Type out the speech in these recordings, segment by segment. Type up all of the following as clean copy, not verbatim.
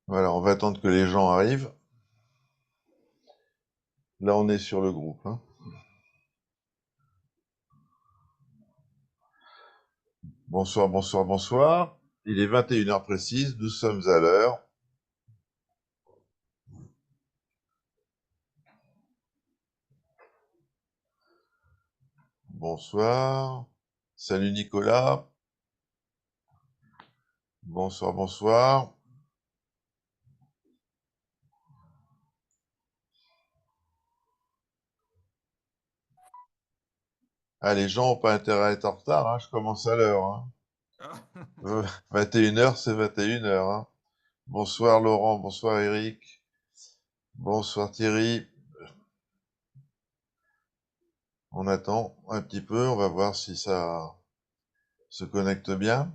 Voilà, on va attendre que les gens arrivent. Là, on est sur le groupe, hein. Bonsoir, bonsoir, bonsoir. Il est 21 heures précises, nous sommes à l'heure. Bonsoir. Salut Nicolas. Bonsoir, bonsoir. Ah, les gens n'ont pas intérêt à être en retard, hein, je commence à l'heure, hein. 21 heures, c'est 21 heures, hein. Bonsoir Laurent, bonsoir Eric, bonsoir Thierry. On attend un petit peu, on va voir si ça se connecte bien.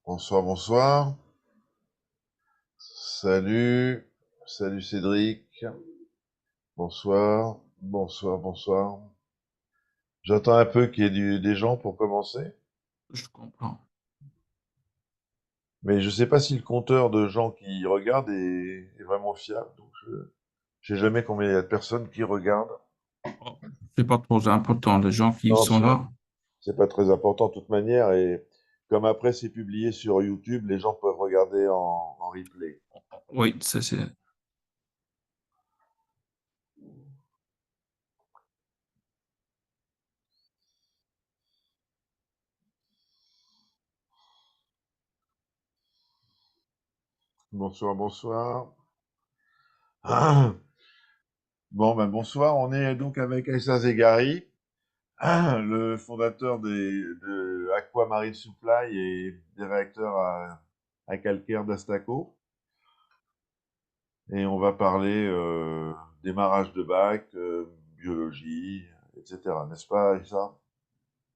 Bonsoir, bonsoir. Salut, salut Cédric. Bonsoir, bonsoir, bonsoir. J'attends un peu qu'il y ait des gens pour commencer, Je comprends. mais je ne sais pas si le compteur de gens qui regardent est vraiment fiable. Donc je ne sais jamais combien il y a de personnes qui regardent. Oh, c'est pas trop important, les gens qui Non, sont là. c'est pas très important de toute manière. Et comme après c'est publié sur YouTube, les gens peuvent regarder en replay. Oui, c'est. Bonsoir, bonsoir. Bon, ben bonsoir. On est donc avec Aïssa Zegari, le fondateur de Aquamarine Supply et des réacteurs à calcaire d'Astaco. Et on va parler démarrage de bac, biologie, etc. N'est-ce pas, Aïssa?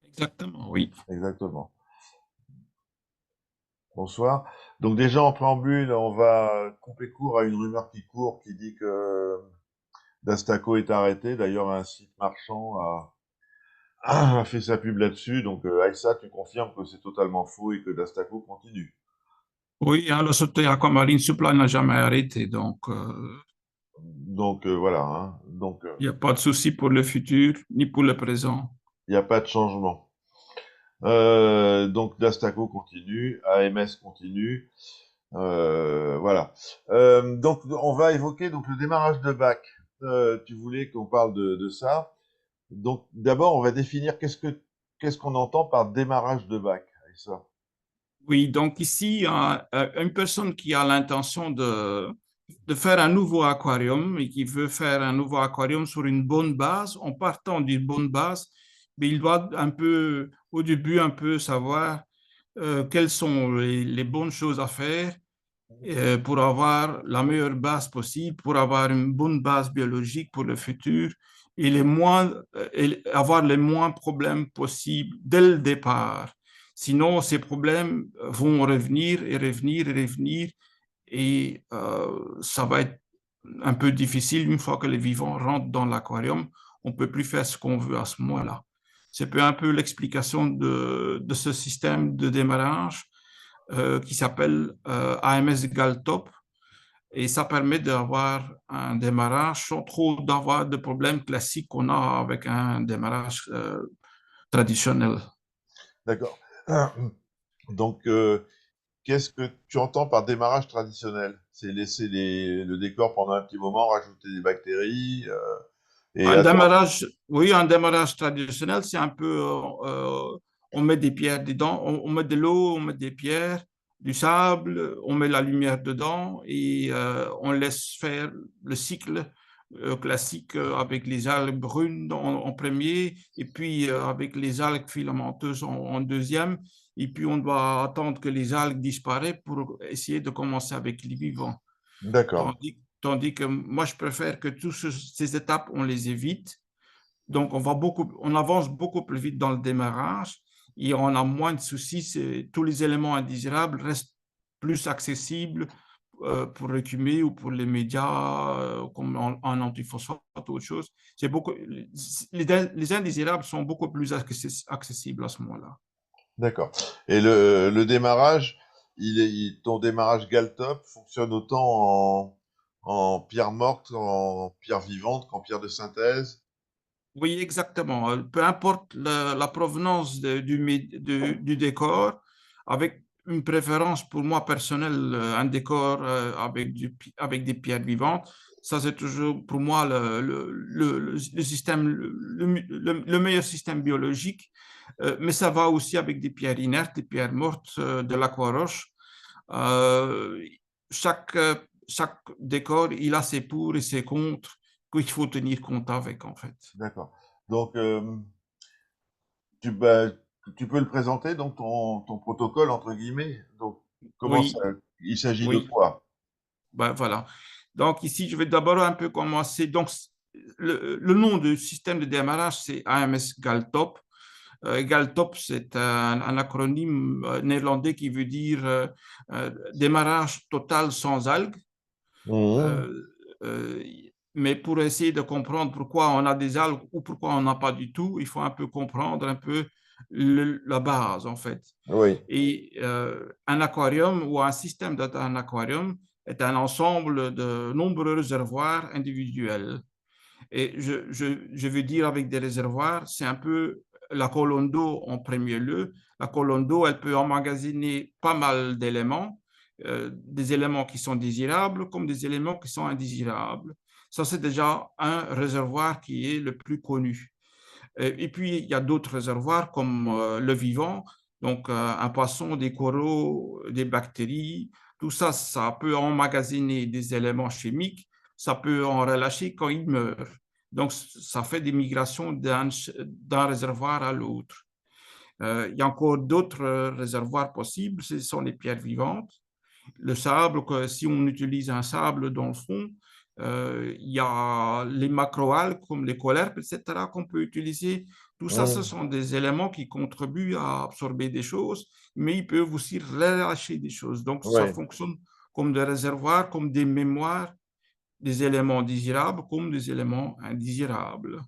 Exactement, oui. Exactement. Bonsoir. Donc déjà en préambule, on va couper court à une rumeur qui court qui dit que Dastaco est arrêté. D'ailleurs, un site marchand a fait sa pub là-dessus. Donc Aïssa, tu confirmes que c'est totalement faux et que Dastaco continue. Oui, hein, le sauté Aquamarine Supply n'a jamais arrêté, donc Donc voilà, hein. Donc il n'y a pas de souci pour le futur ni pour le présent. il n'y a pas de changement. Donc Dastaco continue, AMS continue. Voilà. Donc, on va évoquer donc le démarrage de bac. Tu voulais qu'on parle de ça. Donc, d'abord, on va définir qu'est-ce qu'on entend par démarrage de bac. Aïssa. Oui, donc ici, une personne qui a l'intention de faire un nouveau aquarium et qui veut faire un nouveau aquarium sur une bonne base, en partant d'une bonne base, mais il doit un peu, au début, un peu savoir quelles sont les bonnes choses à faire pour avoir la meilleure base possible, pour avoir une bonne base biologique pour le futur et et avoir les moins problèmes possibles dès le départ. Sinon, ces problèmes vont revenir et revenir et revenir et ça va être un peu difficile une fois que les vivants rentrent dans l'aquarium. On ne peut plus faire ce qu'on veut à ce moment-là. C'est un peu l'explication de ce système de démarrage qui s'appelle AMS égale top et ça permet d'avoir un démarrage sans trop d'avoir de problèmes classiques qu'on a avec un démarrage traditionnel. D'accord. Donc, qu'est-ce que tu entends par démarrage traditionnel? C'est laisser le décor pendant un petit moment, rajouter des bactéries et Un attendre. démarrage, oui, un démarrage traditionnel, c'est un peu, on met des pierres dedans, on met de l'eau, on met des pierres, du sable, on met la lumière dedans et on laisse faire le cycle classique avec les algues brunes en premier et puis avec les algues filamenteuses en deuxième. Et puis on doit attendre que les algues disparaissent pour essayer de commencer avec les vivants. D'accord. Tandis que moi, je préfère que toutes ces étapes, on les évite. Donc, on avance beaucoup plus vite dans le démarrage et on a moins de soucis. Tous les éléments indésirables restent plus accessibles pour l'écumée ou pour les médias comme en antiphosphate ou autre chose. Les indésirables sont beaucoup plus accessibles à ce moment-là. D'accord. Et le démarrage, ton démarrage Galtop fonctionne autant en pierre morte, en pierre vivante qu'en pierre de synthèse? Oui, exactement. Peu importe la provenance du décor, avec une préférence pour moi personnelle, un décor avec des pierres vivantes, ça c'est toujours pour moi le système, le meilleur système biologique. Mais ça va aussi avec des pierres inertes, des pierres mortes, de l'aquaroche. Euh, chaque, euh, chaque décor, il a ses pour et ses contre qu'il faut tenir compte avec, en fait. D'accord. Donc, bah, tu peux le présenter, donc ton protocole, entre guillemets. Donc, comment ça, Oui, il s'agit de oui, quoi? ben voilà. Donc ici, je vais d'abord un peu commencer. Donc, le nom du système de démarrage, c'est AMS Galtop. Galtop, c'est un acronyme néerlandais qui veut dire démarrage total sans algues. Mhm. Euh, euh, mais pour essayer de comprendre pourquoi on a des algues ou pourquoi on n'a pas du tout, il faut un peu comprendre un peu la base, en fait. Oui, Et un aquarium ou un système d'un aquarium est un ensemble de nombreux réservoirs individuels. Et je veux dire avec des réservoirs, c'est un peu la colonne d'eau en premier lieu. La colonne d'eau, elle peut emmagasiner pas mal d'éléments, des éléments qui sont désirables comme des éléments qui sont indésirables. Ça, c'est déjà un réservoir qui est le plus connu. Et puis, il y a d'autres réservoirs comme le vivant, donc un poisson, des coraux, des bactéries. Tout ça, ça peut emmagasiner des éléments chimiques, ça peut en relâcher quand il meurt. Donc, ça fait des migrations d'un réservoir à l'autre. Il y a encore d'autres réservoirs possibles, ce sont les pierres vivantes. Le sable, que si on utilise un sable dans le fond, il y a les macroalgues comme les colerpes, etc., qu'on peut utiliser. Tout ça, ce mhm. sont des éléments qui contribuent à absorber des choses, mais ils peuvent aussi relâcher des choses. Donc, ça Oui, fonctionne comme des réservoirs, comme des mémoires, des éléments désirables comme des éléments indésirables.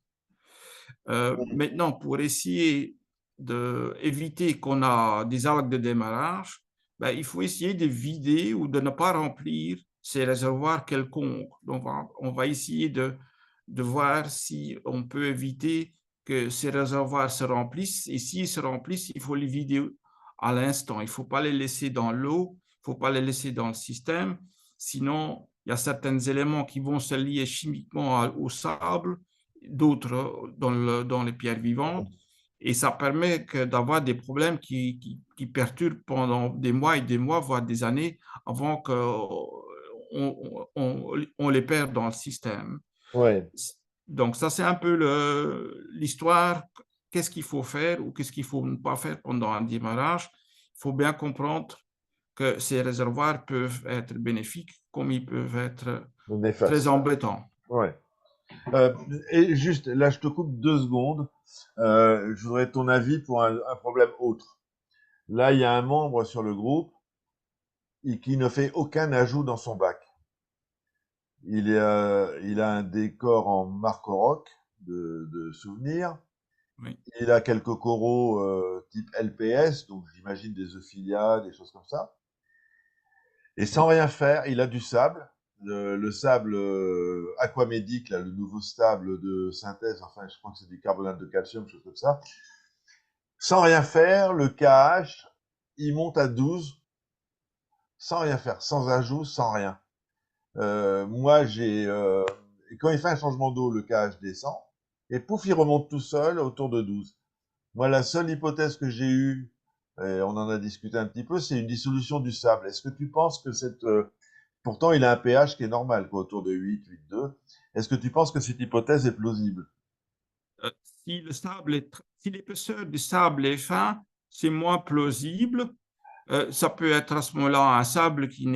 Maintenant, pour essayer d'éviter qu'on a des algues de démarrage, ben, il faut essayer de vider ou de ne pas remplir ces réservoirs quelconques. Donc, on va essayer de voir si on peut éviter que ces réservoirs se remplissent. Et s'ils se remplissent, il faut les vider à l'instant. Il ne faut pas les laisser dans l'eau, il ne faut pas les laisser dans le système. Sinon, il y a certains éléments qui vont se lier chimiquement au sable, d'autres dans les pierres vivantes. Et ça permet d'avoir des problèmes qui perturbent pendant des mois et des mois, voire des années, avant qu'on les perde dans le système. oui. Donc, ça, c'est un peu l'histoire. Qu'est-ce qu'il faut faire ou qu'est-ce qu'il ne faut pas faire pendant un démarrage? Il faut bien comprendre que ces réservoirs peuvent être bénéfiques comme ils peuvent être très Néfaste. embêtants. Ouais. Euh, et juste, là, je te coupe 2 secondes. Je voudrais ton avis pour un problème autre. Là, il y a un membre sur le groupe qui ne fait aucun ajout dans son bac. Il a un décor en marque rock de souvenirs. Oui. Il a quelques coraux type LPS, donc j'imagine des Euphilia, des choses comme ça. Et sans rien faire, il a du sable, le sable aquamédique, là, le nouveau sable de synthèse, enfin je crois que c'est du carbonate de calcium, chose comme ça. Sans rien faire, le KH, il monte à 12, sans rien faire, sans ajout, sans rien. Moi, et quand il fait un changement d'eau, le KH descend, et pouf, il remonte tout seul autour de 12. Moi, la seule hypothèse que j'ai eue, et on en a discuté un petit peu, c'est une dissolution du sable. Est-ce que tu penses que pourtant, il a un pH qui est normal, quoi, autour de 8, 8,2. Est-ce que tu penses que cette hypothèse est plausible? Euh, si l'épaisseur du sable est fin, c'est moins plausible. Ça peut être à ce moment-là un sable qui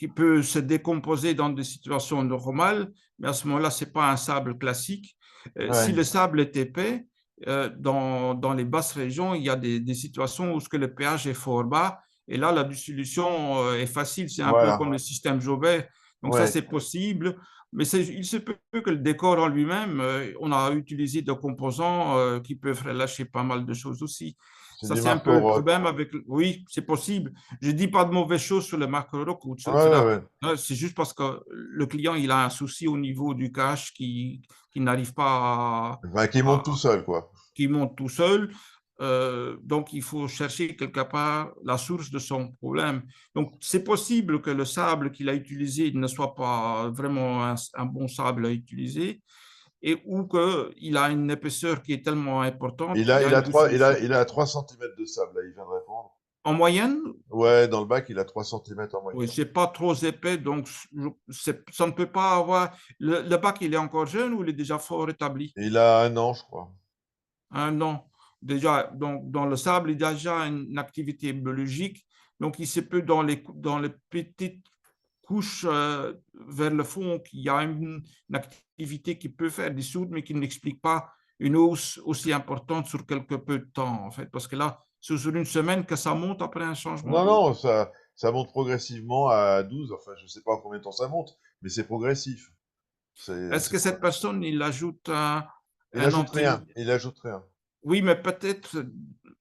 peut se décomposer dans des situations normales, mais à ce moment-là, c'est pas un sable classique. Si Ouais, le sable est épais, dans les basses régions, il y a des situations où ce que le pH est fort bas, et là, la dissolution est facile. C'est un peu voilà. comme le système Jaubert. Donc ça, Ouais, c'est possible. Mais il se peut que le décor en lui-même, on a utilisé des composants qui peuvent relâcher pas mal de choses aussi. C'est Ça, du c'est un Marco peu le Rock. problème avec... Oui, c'est possible. Je dis pas de mauvaises choses sur le Marco Rock ou Ouais, ouais, ouais. c'est juste parce que le client, il a un souci au niveau du cache qui n'arrive pas Enfin, qui monte tout seul, quoi. qui monte tout seul. Donc, il faut chercher quelque part la source de son problème. Donc, c'est possible que le sable qu'il a utilisé ne soit pas vraiment un bon sable à utiliser et ou qu'il a une épaisseur qui est tellement importante qu'il y a une dissolution. Il a 3 centimètres de sable, là, il vient de répondre. En moyenne, Ouais, dans le bac, il a 3 centimètres en oui, moyenne. c'est pas trop épais, donc ça ne peut pas avoir. Le bac, il est encore jeune ou il est déjà fort établi? Et il a 1 an, je crois. Un an. Déjà, donc, dans le sable, il y a déjà une activité biologique. Donc, il se peut dans les petites couches vers le fond qu'il y a une activité qui peut faire dissoudre, mais qui n'explique pas une hausse aussi importante sur quelque peu de temps, en fait. Parce que là, c'est sur une semaine que ça monte après un changement Non, d'eau. non, ça monte progressivement à 12. Enfin, je sais pas en combien de temps ça monte, mais c'est progressif. Est-ce que cette personne, il ajoute Il un ajoute anti... rien, il ajoute rien. Oui, mais peut-être,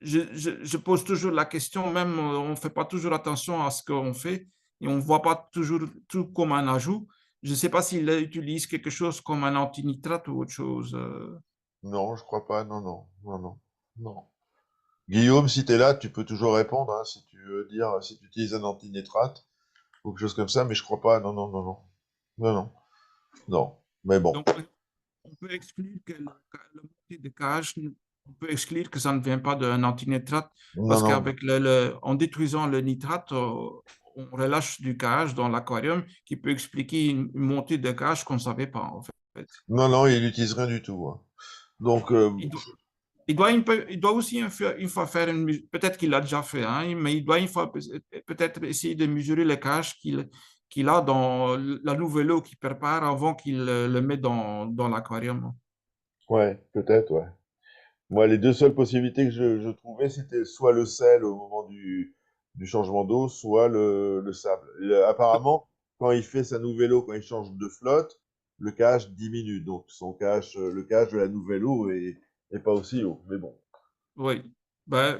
je pose toujours la question, même on ne fait pas toujours attention à ce qu'on fait et on ne voit pas toujours tout comme un ajout. Je ne sais pas s'il utilise quelque chose comme un antinitrate ou autre chose. Non, je crois pas, non, non, non, non, non. Guillaume, si tu es là, tu peux toujours répondre, hein, si tu veux dire, si tu utilises un antinitrate ou quelque chose comme ça, mais je crois pas, non, non, non, non, non, non, non. Mais bon, Donc, on peut exclure que le moitié de cage, on peut exclure que ça ne vient pas d'un antinitrate non, parce non, qu'avec en détruisant le nitrate, on relâche du cage dans l'aquarium qui peut expliquer une montée de cage qu'on ne savait pas, en fait. non, non, il n'utilise rien du tout, hein. Donc, Il doit, il doit aussi une fois faire peut-être qu'il l'a déjà fait, hein, mais il doit une fois peut-être essayer de mesurer le cache qu'il a dans la nouvelle eau qu'il prépare avant qu'il le met dans l'aquarium. ouais, peut-être, ouais. Moi, les deux seules possibilités que je trouvais, c'était soit le sel au moment du changement d'eau, soit le sable. Apparemment, quand il fait sa nouvelle eau, quand il change de flotte, le cache diminue. Donc, le cache de la nouvelle eau est pas aussi haut. Mais bon, Oui. Ben,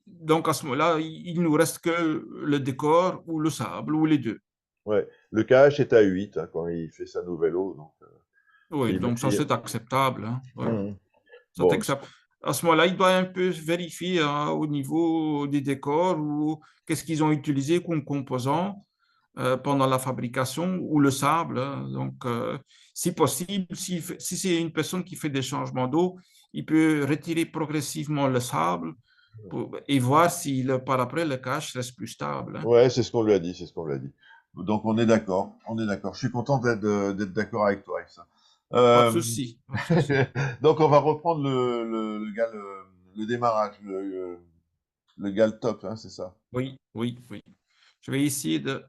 donc à ce moment-là, il nous reste que le décor ou le sable ou les deux. ouais. Le cache est à 8 hein, quand il fait sa nouvelle eau. Donc, Oui, il, donc ça c'est acceptable, hein. Ouais. Mhm. Ça Bon, t'accepte. À ce moment-là, il doit un peu vérifier hein, au niveau des décors ou qu'est-ce qu'ils ont utilisé comme composant pendant la fabrication ou le sable, hein. Donc, si possible, si c'est une personne qui fait des changements d'eau, il peut retirer progressivement le sable et voir si par après le cache reste plus stable, hein. ouais, c'est ce qu'on lui a dit, c'est ce qu'on lui a dit. Donc, on est d'accord, on est d'accord. Je suis content d'être d'accord avec toi avec ça. Pas de Euh, souci, pas de souci. Donc, on va reprendre le démarrage, le gal top, hein, c'est ça. Oui, oui, oui. Je vais essayer de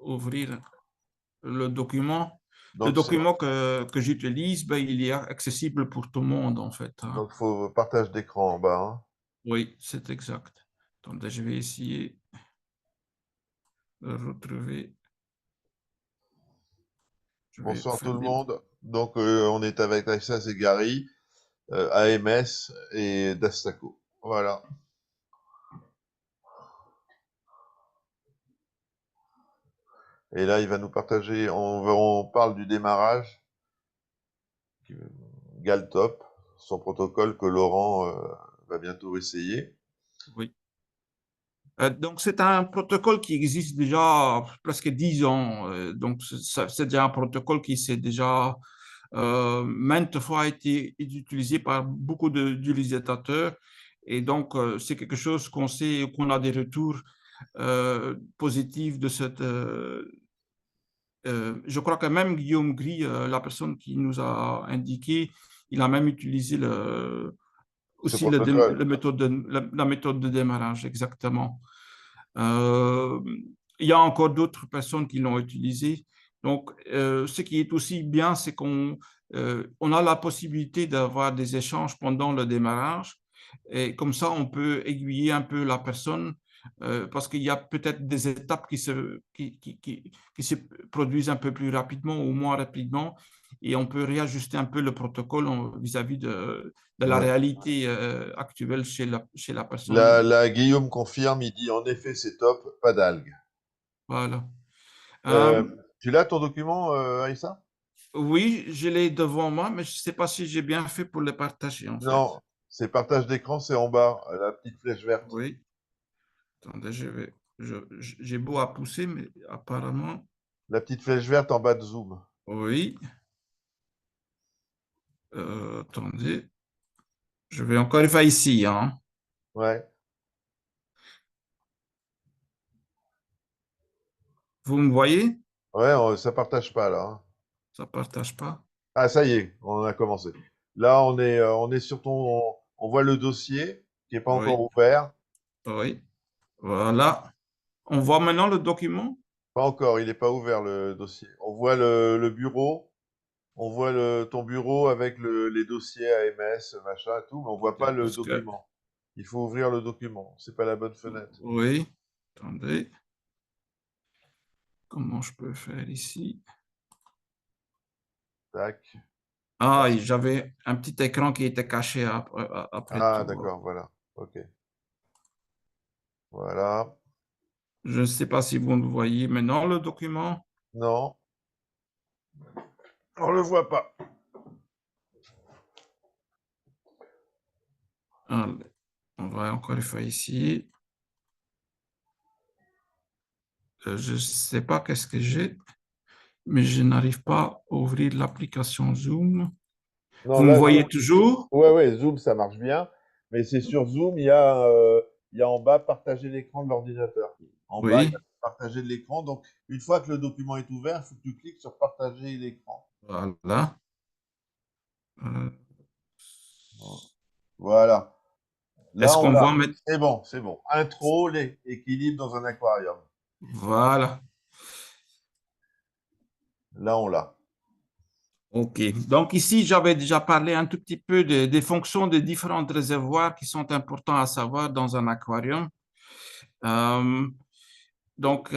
ouvrir le document. Le Donc, document que j'utilise, ben, il est accessible pour tout le monde, en fait, hein. donc, faut partage d'écran en bas, hein. Oui, c'est exact. Attendez, je vais essayer de retrouver. Je vais Bonsoir tout le fermer. monde. Donc, on est avec Axas et Gary, AMS et Dastaco. Voilà. Et là, il va nous partager, on parle du démarrage, Galtop, son protocole que Laurent va bientôt essayer. Oui. Donc, c'est un protocole qui existe déjà presque 10 ans. Donc, c'est déjà un protocole qui s'est déjà maintes fois été utilisé par beaucoup d'utilisateurs. Et donc, c'est quelque chose qu'on sait, qu'on a des retours positifs de cette. Je crois que même Guillaume Gris, la personne qui nous a indiqué, il a même utilisé Ce aussi protocole. la méthode de démarrage, exactement. Euh, il y a encore d'autres personnes qui l'ont utilisé. Donc, ce qui est aussi bien, c'est on a la possibilité d'avoir des échanges pendant le démarrage. Et comme ça, on peut aiguiller un peu la personne parce qu'il y a peut-être des étapes qui se produisent un peu plus rapidement ou moins rapidement, et on peut réajuster un peu le protocole vis-à-vis de la Ouais. réalité actuelle chez la Là, personne. là, Guillaume confirme, il dit en effet c'est top, pas d'algues. Voilà. Euh, Euh, Tu l'as ton document, Aïssa? oui, je l'ai devant moi, mais je ne sais pas si j'ai bien fait pour le partager, en fait. Non, c'est partage d'écran, c'est en bas, la petite flèche verte. Oui. Attendez, j'ai beau à pousser, mais apparemment, La petite flèche verte en bas de Zoom. oui. Attendez, je vais encore une fois ici, hein. Ouais, Vous me voyez? ouais, ça partage pas là, hein. Ça partage pas. Ah, ça y est, on a commencé. Là, on est sur ton, on voit le dossier qui est pas encore Oui, ouvert. oui. Voilà. On voit maintenant le document? Pas encore, il n'est pas ouvert le dossier. On voit le bureau, on voit ton bureau avec les dossiers AMS, machin, et tout, mais on voit pas Attendez, le parce que, document. Il faut ouvrir le document. C'est pas la bonne fenêtre. oui. Attendez, comment je peux faire ici? Tac. Ah, Ah, et j'avais un petit écran qui était caché après ah, tout. d'accord, voilà. Ok. Voilà. Je ne sais pas si vous le voyez maintenant, le document. Non, on le voit pas. Allez, on va encore une fois ici. Je ne sais pas qu'est-ce que j'ai, mais je n'arrive pas à ouvrir l'application Zoom. Non, Vous me là, voyez Zoom. toujours? Ouais, ouais, Zoom, ça marche bien. Mais c'est sur Zoom, il y a en bas partager l'écran de l'ordinateur. En bas, il y a Oui, partager de l'écran. Donc, une fois que le document est ouvert, il faut que tu cliques sur partager l'écran. voilà. Euh, Voilà. Est-ce Là, on qu'on l'a. voit maintenant? C'est bon, c'est bon. Intro, équilibre dans un aquarium. Voilà. Là, on l'a. OK. Donc ici, j'avais déjà parlé un tout petit peu des fonctions des différents réservoirs qui sont importants à savoir dans un aquarium. Euh, donc,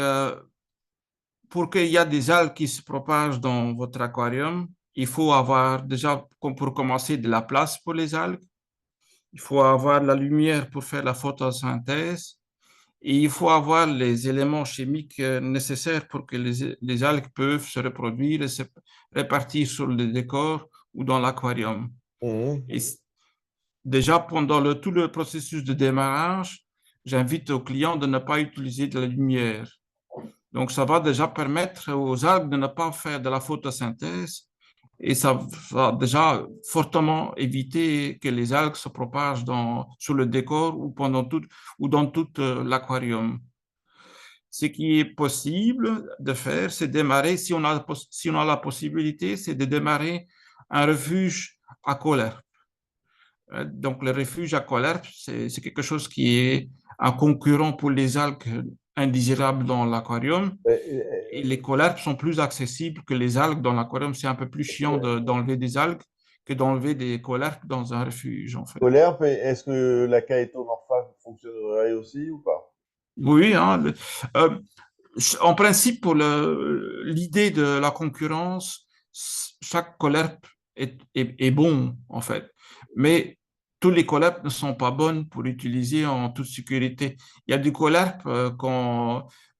pour qu'il y ait des algues qui se propagent dans votre aquarium, il faut avoir déjà, comme pour commencer, de la place pour les algues. Il faut avoir la lumière pour faire la photosynthèse. Et il faut avoir les éléments chimiques nécessaires pour que les algues peuvent se reproduire et se répartir sur le décor ou dans l'aquarium. Mhm. Et déjà, pendant tout le processus de démarrage, j'invite aux clients de ne pas utiliser de la lumière. Donc, ça va déjà permettre aux algues de ne pas faire de la photosynthèse et ça va déjà fortement éviter que les algues se propagent sur le décor ou dans tout l'aquarium. Ce qui est possible de faire, c'est démarrer, si on a la possibilité, c'est de démarrer un refuge à colère. Donc, le refuge à colère, c'est quelque chose qui est un concurrent pour les algues indésirables dans l'aquarium. Et les colerpes sont plus accessibles que les algues dans l'aquarium. C'est un peu plus chiant d'enlever des algues que d'enlever des colerpes dans un refuge, en fait. Colère, est-ce que la Caetomorpha fonctionnerait aussi ou pas? Oui, hein, euh, en principe, pour l'idée de la concurrence, chaque colerpe est bon, en fait. Mais tous les colerpes ne sont pas bonnes pour utiliser en toute sécurité. Il y a des colerpes,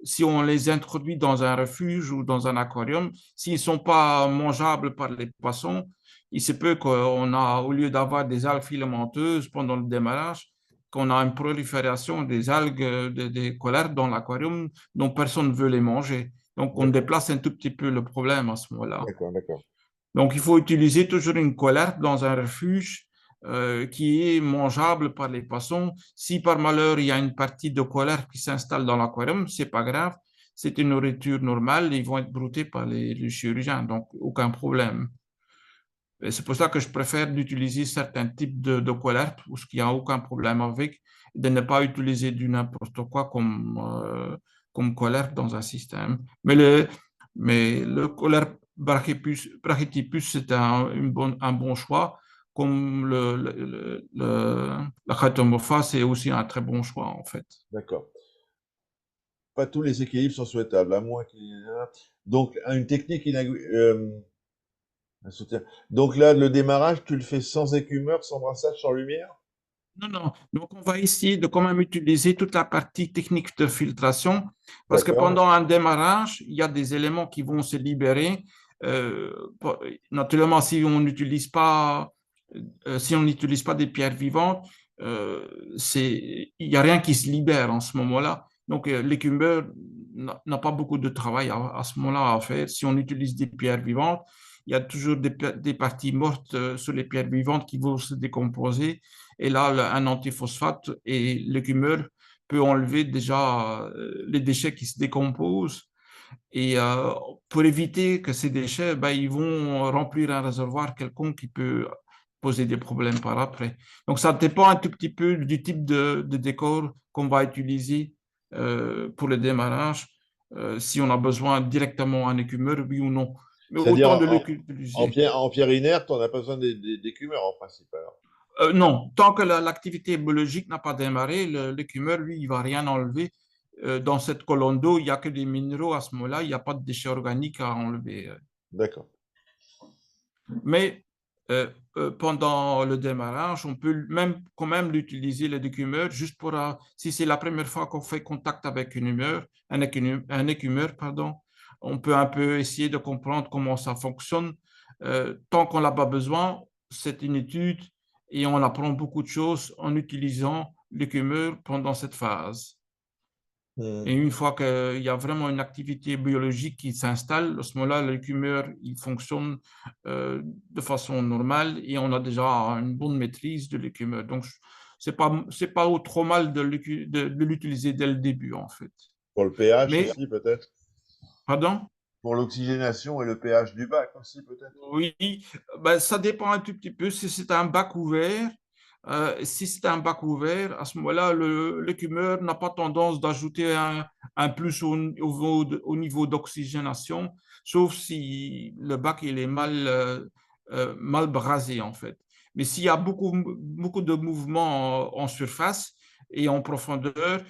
si on les introduit dans un refuge ou dans un aquarium, s'ils ne sont pas mangeables par les poissons, il se peut qu'on a, au lieu d'avoir des algues filamenteuses pendant le démarrage, qu'on a une prolifération des algues, des colerpes dans l'aquarium dont personne ne veut les manger. Donc, on D'accord, déplace un tout petit peu le problème à ce moment-là. d'accord, d'accord. Donc, il faut utiliser toujours une colerpe dans un refuge qui est mangeable par les poissons. Si par malheur, il y a une partie de colerpe qui s'installe dans l'aquarium, c'est pas grave. C'est une nourriture normale. Ils vont être broutés par les chirurgiens, donc aucun problème. C'est pour ça que je préfère d'utiliser certains types de colerpes où il n'y a aucun problème avec, de ne pas utiliser du n'importe quoi comme colerpe dans un système. Mais le colerpe brachytipus, c'est un bon choix, comme la chaetomorpha, c'est aussi un très bon choix, en fait. D'accord. pas tous les équilibres sont souhaitables, à moins qu'il y ait donc une technique un soutien. Donc là, le démarrage, tu le fais sans écumeur, sans brassage, sans lumière? Non, non. Donc, on va essayer de quand même utiliser toute la partie technique de filtration parce que D'accord, pendant un démarrage, il y a des éléments qui vont se libérer. Euh, Naturellement, si on n'utilise pas des pierres vivantes, il n'y a rien qui se libère en ce moment-là. Donc, l'écumeur n'a pas beaucoup de travail à ce moment-là à faire. Si on utilise des pierres vivantes, il y a toujours des parties mortes sur les pierres vivantes qui vont se décomposer. Et là, un antiphosphate et l'écumeur peut enlever déjà les déchets qui se décomposent. Et pour éviter que ces déchets, ben, ils vont remplir un réservoir quelconque qui peut poser des problèmes par après. Donc, ça dépend un tout petit peu du type de décor qu'on va utiliser pour le démarrage, si on a besoin directement un écumeur, oui ou non. Mais c'est-à-dire autant de l'utiliser. en pierre inerte, on n'a pas besoin d'écumeur en principe alors. Non, tant que l'activité biologique n'a pas démarré, l'écumeur, lui, il ne va rien enlever. Dans cette colonne d'eau, il n'y a que des minéraux à ce moment-là, il n'y a pas de déchets organiques à enlever. D'accord. Mais pendant le démarrage, on peut même quand même l'utiliser, le décumeur, juste pour, si c'est la première fois qu'on fait contact avec une humeur, un écumeur, pardon, on peut un peu essayer de comprendre comment ça fonctionne. Tant qu'on n'a pas besoin, c'est une étude et on apprend beaucoup de choses en utilisant l'écumeur pendant cette phase. Et Hmm. une fois qu'il y a vraiment une activité biologique qui s'installe, à ce moment-là, l'écumeur, il fonctionne de façon normale et on a déjà une bonne maîtrise de l'écumeur. Donc, c'est pas trop mal de l'utiliser dès le début, en fait. Pour le pH Mais, aussi, peut-être. pardon? Pour l'oxygénation et le pH du bac aussi, peut-être. Oui, ben, ça dépend un tout petit peu. Si c'est un bac ouvert, à ce moment-là, l'écumeur n'a pas tendance d'ajouter un plus au niveau d'oxygénation, sauf si le bac il est mal brasé, en fait. Mais s'il y a beaucoup de mouvements en surface et en profondeur,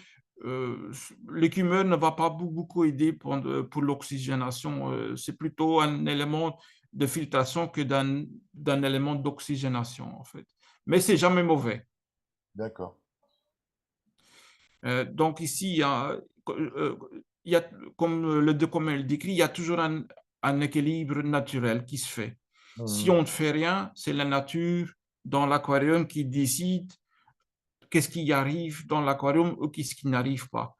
l'écumeur ne va pas beaucoup aider pour l'oxygénation. C'est plutôt un élément de filtration que d'un élément d'oxygénation, en fait. Mais c'est jamais mauvais. D'accord. Donc ici, euh, il y a, comme le document le décrit, il y a toujours un équilibre naturel qui se fait. Si Hmm. on ne fait rien, c'est la nature dans l'aquarium qui décide qu'est-ce qui arrive dans l'aquarium ou qu'est-ce qui n'arrive pas.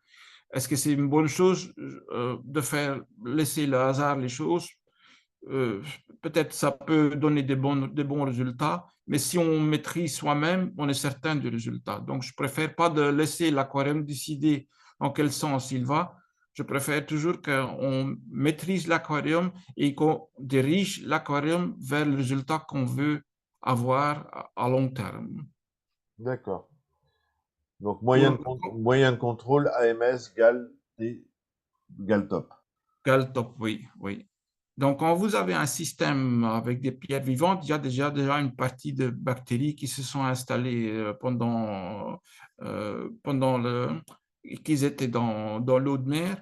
Est-ce que c'est une bonne chose de faire laisser le hasard les choses? Peut-être ça peut donner des bons résultats, mais si on maîtrise soi-même, on est certain du résultat. Donc, je préfère pas de laisser l'aquarium décider dans quel sens il va. Je préfère toujours qu'on maîtrise l'aquarium et qu'on dirige l'aquarium vers le résultat qu'on veut avoir à long terme. D'accord. Donc, Pour moyen de contrôle AMS égale top. Galtop, oui, oui. Donc, quand vous avez un système avec des pierres vivantes, il y a déjà une partie de bactéries qui se sont installées pendant qu'ils étaient dans l'eau de mer.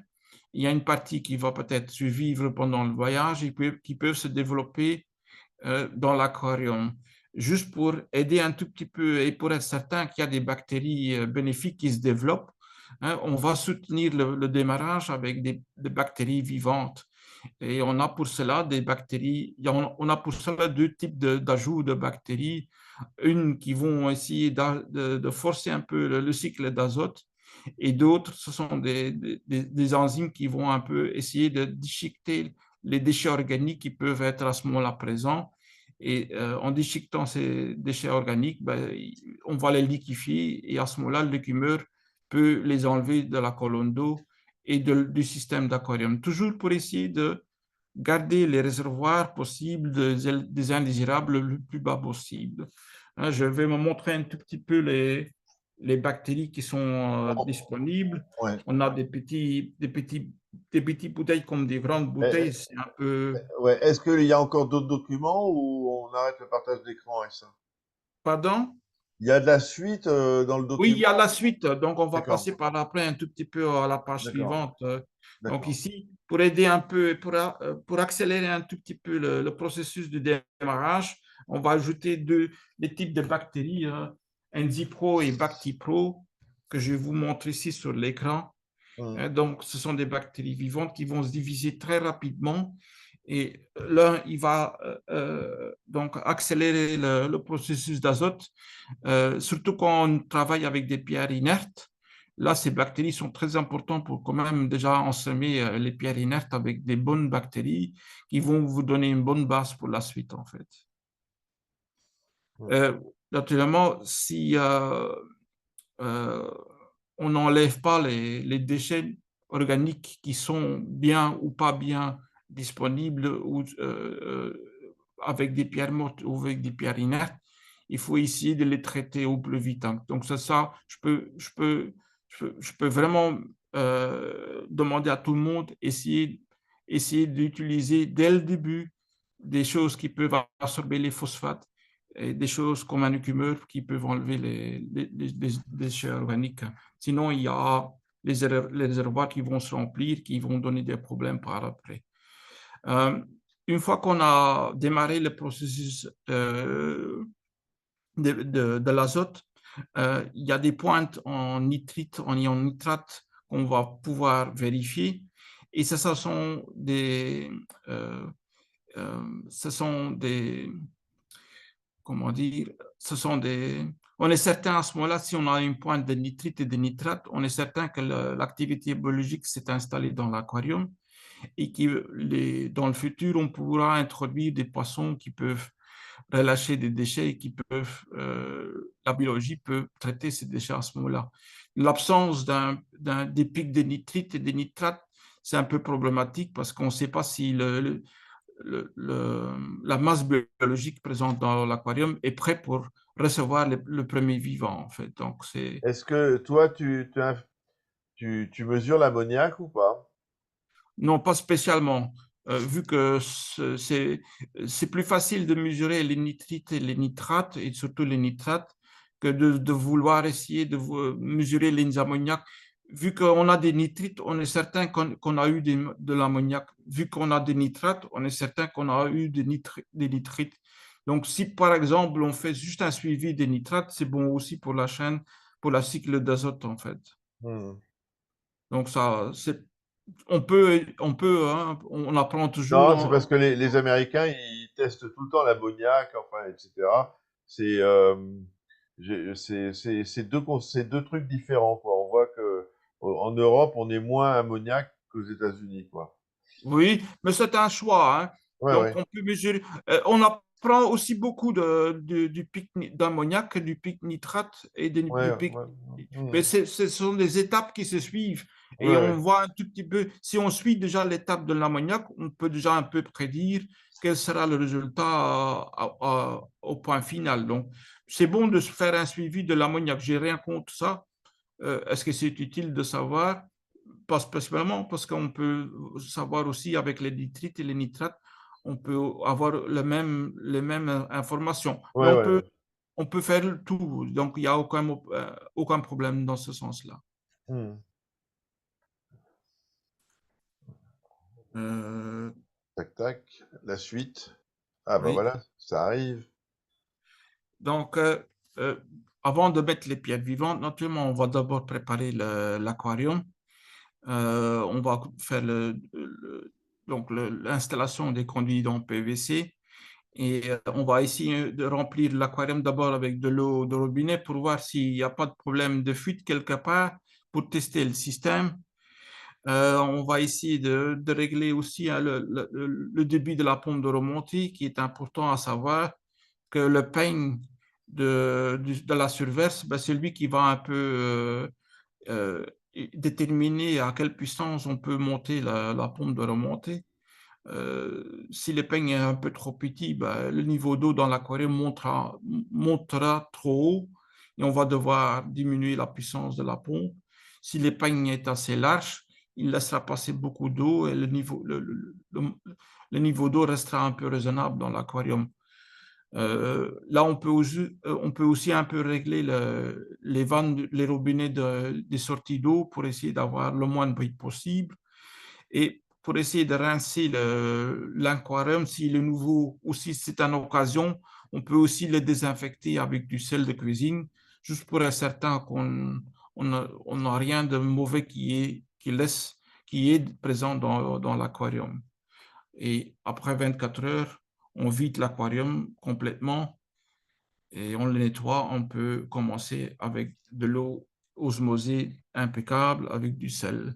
Il y a une partie qui va peut-être survivre pendant le voyage et qui peuvent se développer dans l'aquarium, juste pour aider un tout petit peu et pour être certain qu'il y a des bactéries bénéfiques qui se développent. Hein, on va soutenir le démarrage avec des bactéries vivantes. Et on a pour cela des bactéries, on a pour cela deux types d'ajouts de bactéries. Une qui vont essayer de forcer un peu le cycle d'azote et d'autres, ce sont des enzymes qui vont un peu essayer de déchiqueter les déchets organiques qui peuvent être à ce moment-là présents. Et en déchiquetant ces déchets organiques, ben, on va les liquéfier et à ce moment-là, l'écumeur peut les enlever de la colonne d'eau et du système d'aquarium. Toujours pour essayer de garder les réservoirs possibles des indésirables le plus bas possible. Hein, je vais me montrer un tout petit peu les bactéries qui sont disponibles. Ouais. On a des petits bouteilles comme des grandes Eh, bouteilles. C'est un peu. ouais. Est-ce qu'il y a encore d'autres documents ou on arrête le partage d'écran avec ça? Pardon? Il y a de la suite dans le Oui, il y a document? la suite, donc on va D'accord, passer par après un tout petit peu à la page d'accord, suivante. Donc d'accord. ici, pour aider un peu, pour accélérer un tout petit peu le processus de démarrage, on va ajouter les types de bactéries, EnzyPro et BactiPro, que je vais vous montrer ici sur l'écran. Hmm, Donc, ce sont des bactéries vivantes qui vont se diviser très rapidement et l'un, il va donc accélérer le processus d'azote, surtout quand on travaille avec des pierres inertes. Là, ces bactéries sont très importantes pour quand même déjà enssemer les pierres inertes avec des bonnes bactéries qui vont vous donner une bonne base pour la suite, en fait. hmm. Euh, Naturellement, si euh, on n'enlève pas les déchets organiques qui sont bien ou pas bien disponibles ou avec des pierres mortes ou avec des pierres inertes, il faut essayer de les traiter au plus vite. Donc ça je peux vraiment demander à tout le monde, essayer d'utiliser dès le début des choses qui peuvent absorber les phosphates et des choses comme un écumeur qui peuvent enlever les déchets organiques. Sinon, il y a les réservoirs qui vont se remplir, qui vont donner des problèmes par après. Euh, une fois qu'on a démarré le processus de l'azote, il y a des pointes en nitrite, en ion nitrate qu'on va pouvoir vérifier. Et ça, euh, ce sont des, comment dire, on est certain à ce moment-là, si on a une pointe de nitrite et de nitrate, on est certain que l'activité biologique s'est installée dans l'aquarium et que dans le futur, on pourra introduire des poissons qui peuvent relâcher des déchets et la biologie peut traiter ces déchets à ce moment-là. L'absence des pics de nitrite et de nitrate, c'est un peu problématique parce qu'on ne sait pas si la masse biologique présente dans l'aquarium est prête pour recevoir le premier vivant, en fait. Donc, c'est Est-ce que toi, tu mesures l'ammoniac ou pas? non, pas spécialement, vu que c'est plus facile de mesurer les nitrites et les nitrates, et surtout les nitrates, que de vouloir essayer de mesurer les ammoniacs. Vu qu'on a des nitrites, on est certain qu'on a eu de l'ammoniac. Vu qu'on a des nitrates, on est certain qu'on a eu des nitrites. Donc, si par exemple, on fait juste un suivi des nitrates, c'est bon aussi pour la chaîne, pour la cycle d'azote, en fait. Hmm. Donc, hein, on apprend Non, c'est toujours. parce que les Américains, ils testent tout le temps l'ammoniac, enfin, etc. C'est c'est deux trucs différents, quoi. On voit que en Europe, on est moins ammoniac qu'aux États-Unis, quoi. Oui, mais c'est un choix, hein. Ouais, Donc, ouais, on peut mesurer. On apprend aussi beaucoup du pic d'ammoniac, du pic nitrate et ouais, du pic. ouais, Mais hmm, ce sont des étapes qui se suivent. ouais, Et on ouais. voit un tout petit peu, si on suit déjà l'étape de l'ammoniac, on peut déjà un peu prédire quel sera le résultat au point final. Donc, c'est bon de se faire un suivi de l'ammoniac. J'ai rien contre ça. Est-ce que c'est utile de savoir? Pas spécialement, parce qu'on peut savoir aussi avec les nitrites et les nitrates, on peut avoir les mêmes informations. Mais Ouais, ouais, ouais. on peut faire le tout, donc il n'y a aucun problème dans ce sens-là. Hmm. Euh, Tac, tac. La suite. Ah, bah oui. voilà, ça arrive. Donc, euh, avant de mettre les pierres vivantes, naturellement, on va d'abord préparer l'aquarium. On va faire donc l'installation des conduits en PVC. Et on va essayer de remplir l'aquarium d'abord avec de l'eau de robinet pour voir s'il n'y a pas de problème de fuite quelque part pour tester le système. On va essayer de régler aussi hein, le débit de la pompe de remontée qui est important à savoir que le peigne de la surverse, ben, c'est lui qui va un peu euh, déterminer à quelle puissance on peut monter la pompe de remontée. Si le peigne est un peu trop petit, ben, le niveau d'eau dans l'aquarium montera trop haut et on va devoir diminuer la puissance de la pompe. Si le peigne est assez large, il laissera passer beaucoup d'eau et le niveau d'eau restera un peu raisonnable dans l'aquarium. Là, on peut aussi un peu régler les vannes, les robinets des sorties d'eau pour essayer d'avoir le moins de bruit possible. Et pour essayer de rincer l'aquarium, s'il est nouveau ou si c'est une occasion, on peut aussi le désinfecter avec du sel de cuisine, juste pour être certain on n'a rien de mauvais qui est présent dans l'aquarium. Et après 24 heures, on vide l'aquarium complètement et on le nettoie. On peut commencer avec de l'eau osmosée impeccable avec du sel.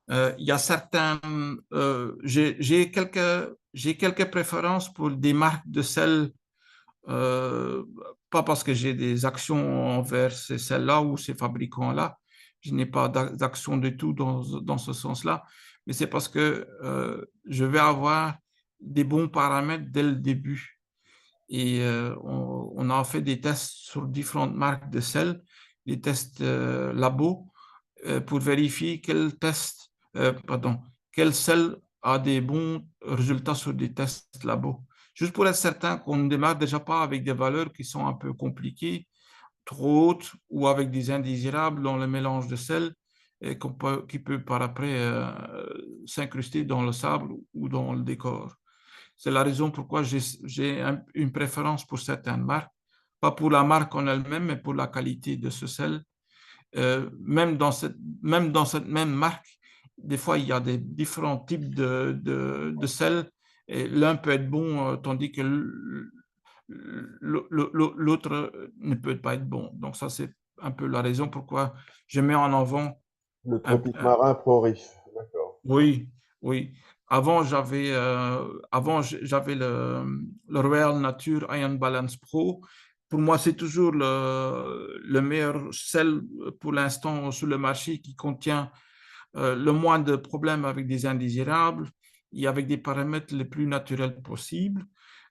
Il y a certains, j'ai quelques préférences pour des marques de sel, euh, pas parce que j'ai des actions envers ces sels-là ou ces fabricants-là, je n'ai pas d'action du tout dans ce sens-là, mais c'est parce que je vais avoir des bons paramètres dès le début. Et on a fait des tests sur différentes marques de sel, des tests labo, pour vérifier quel sel a des bons résultats sur des tests labo. Juste pour être certain qu'on ne démarre déjà pas avec des valeurs qui sont un peu compliquées, trop hautes ou avec des indésirables dans le mélange de sel et qui peut par après s'incruster dans le sable ou dans le décor. C'est la raison pourquoi j'ai une préférence pour certaines marques, pas pour la marque en elle-même, mais pour la qualité de ce sel. Même dans cette même marque, des fois, il y a des différents types de sel. Et l'un peut être bon, tandis que l'autre ne peut pas être bon. Donc ça, c'est un peu la raison pourquoi je mets en avant Le un, Tropique un, Marin Pro Riff. D'accord. oui, oui. Avant, j'avais le Royal Nature Iron Balance Pro. Pour moi, c'est toujours le meilleur sel pour l'instant sur le marché qui contient le moins de problèmes avec des indésirables et avec des paramètres les plus naturels possibles.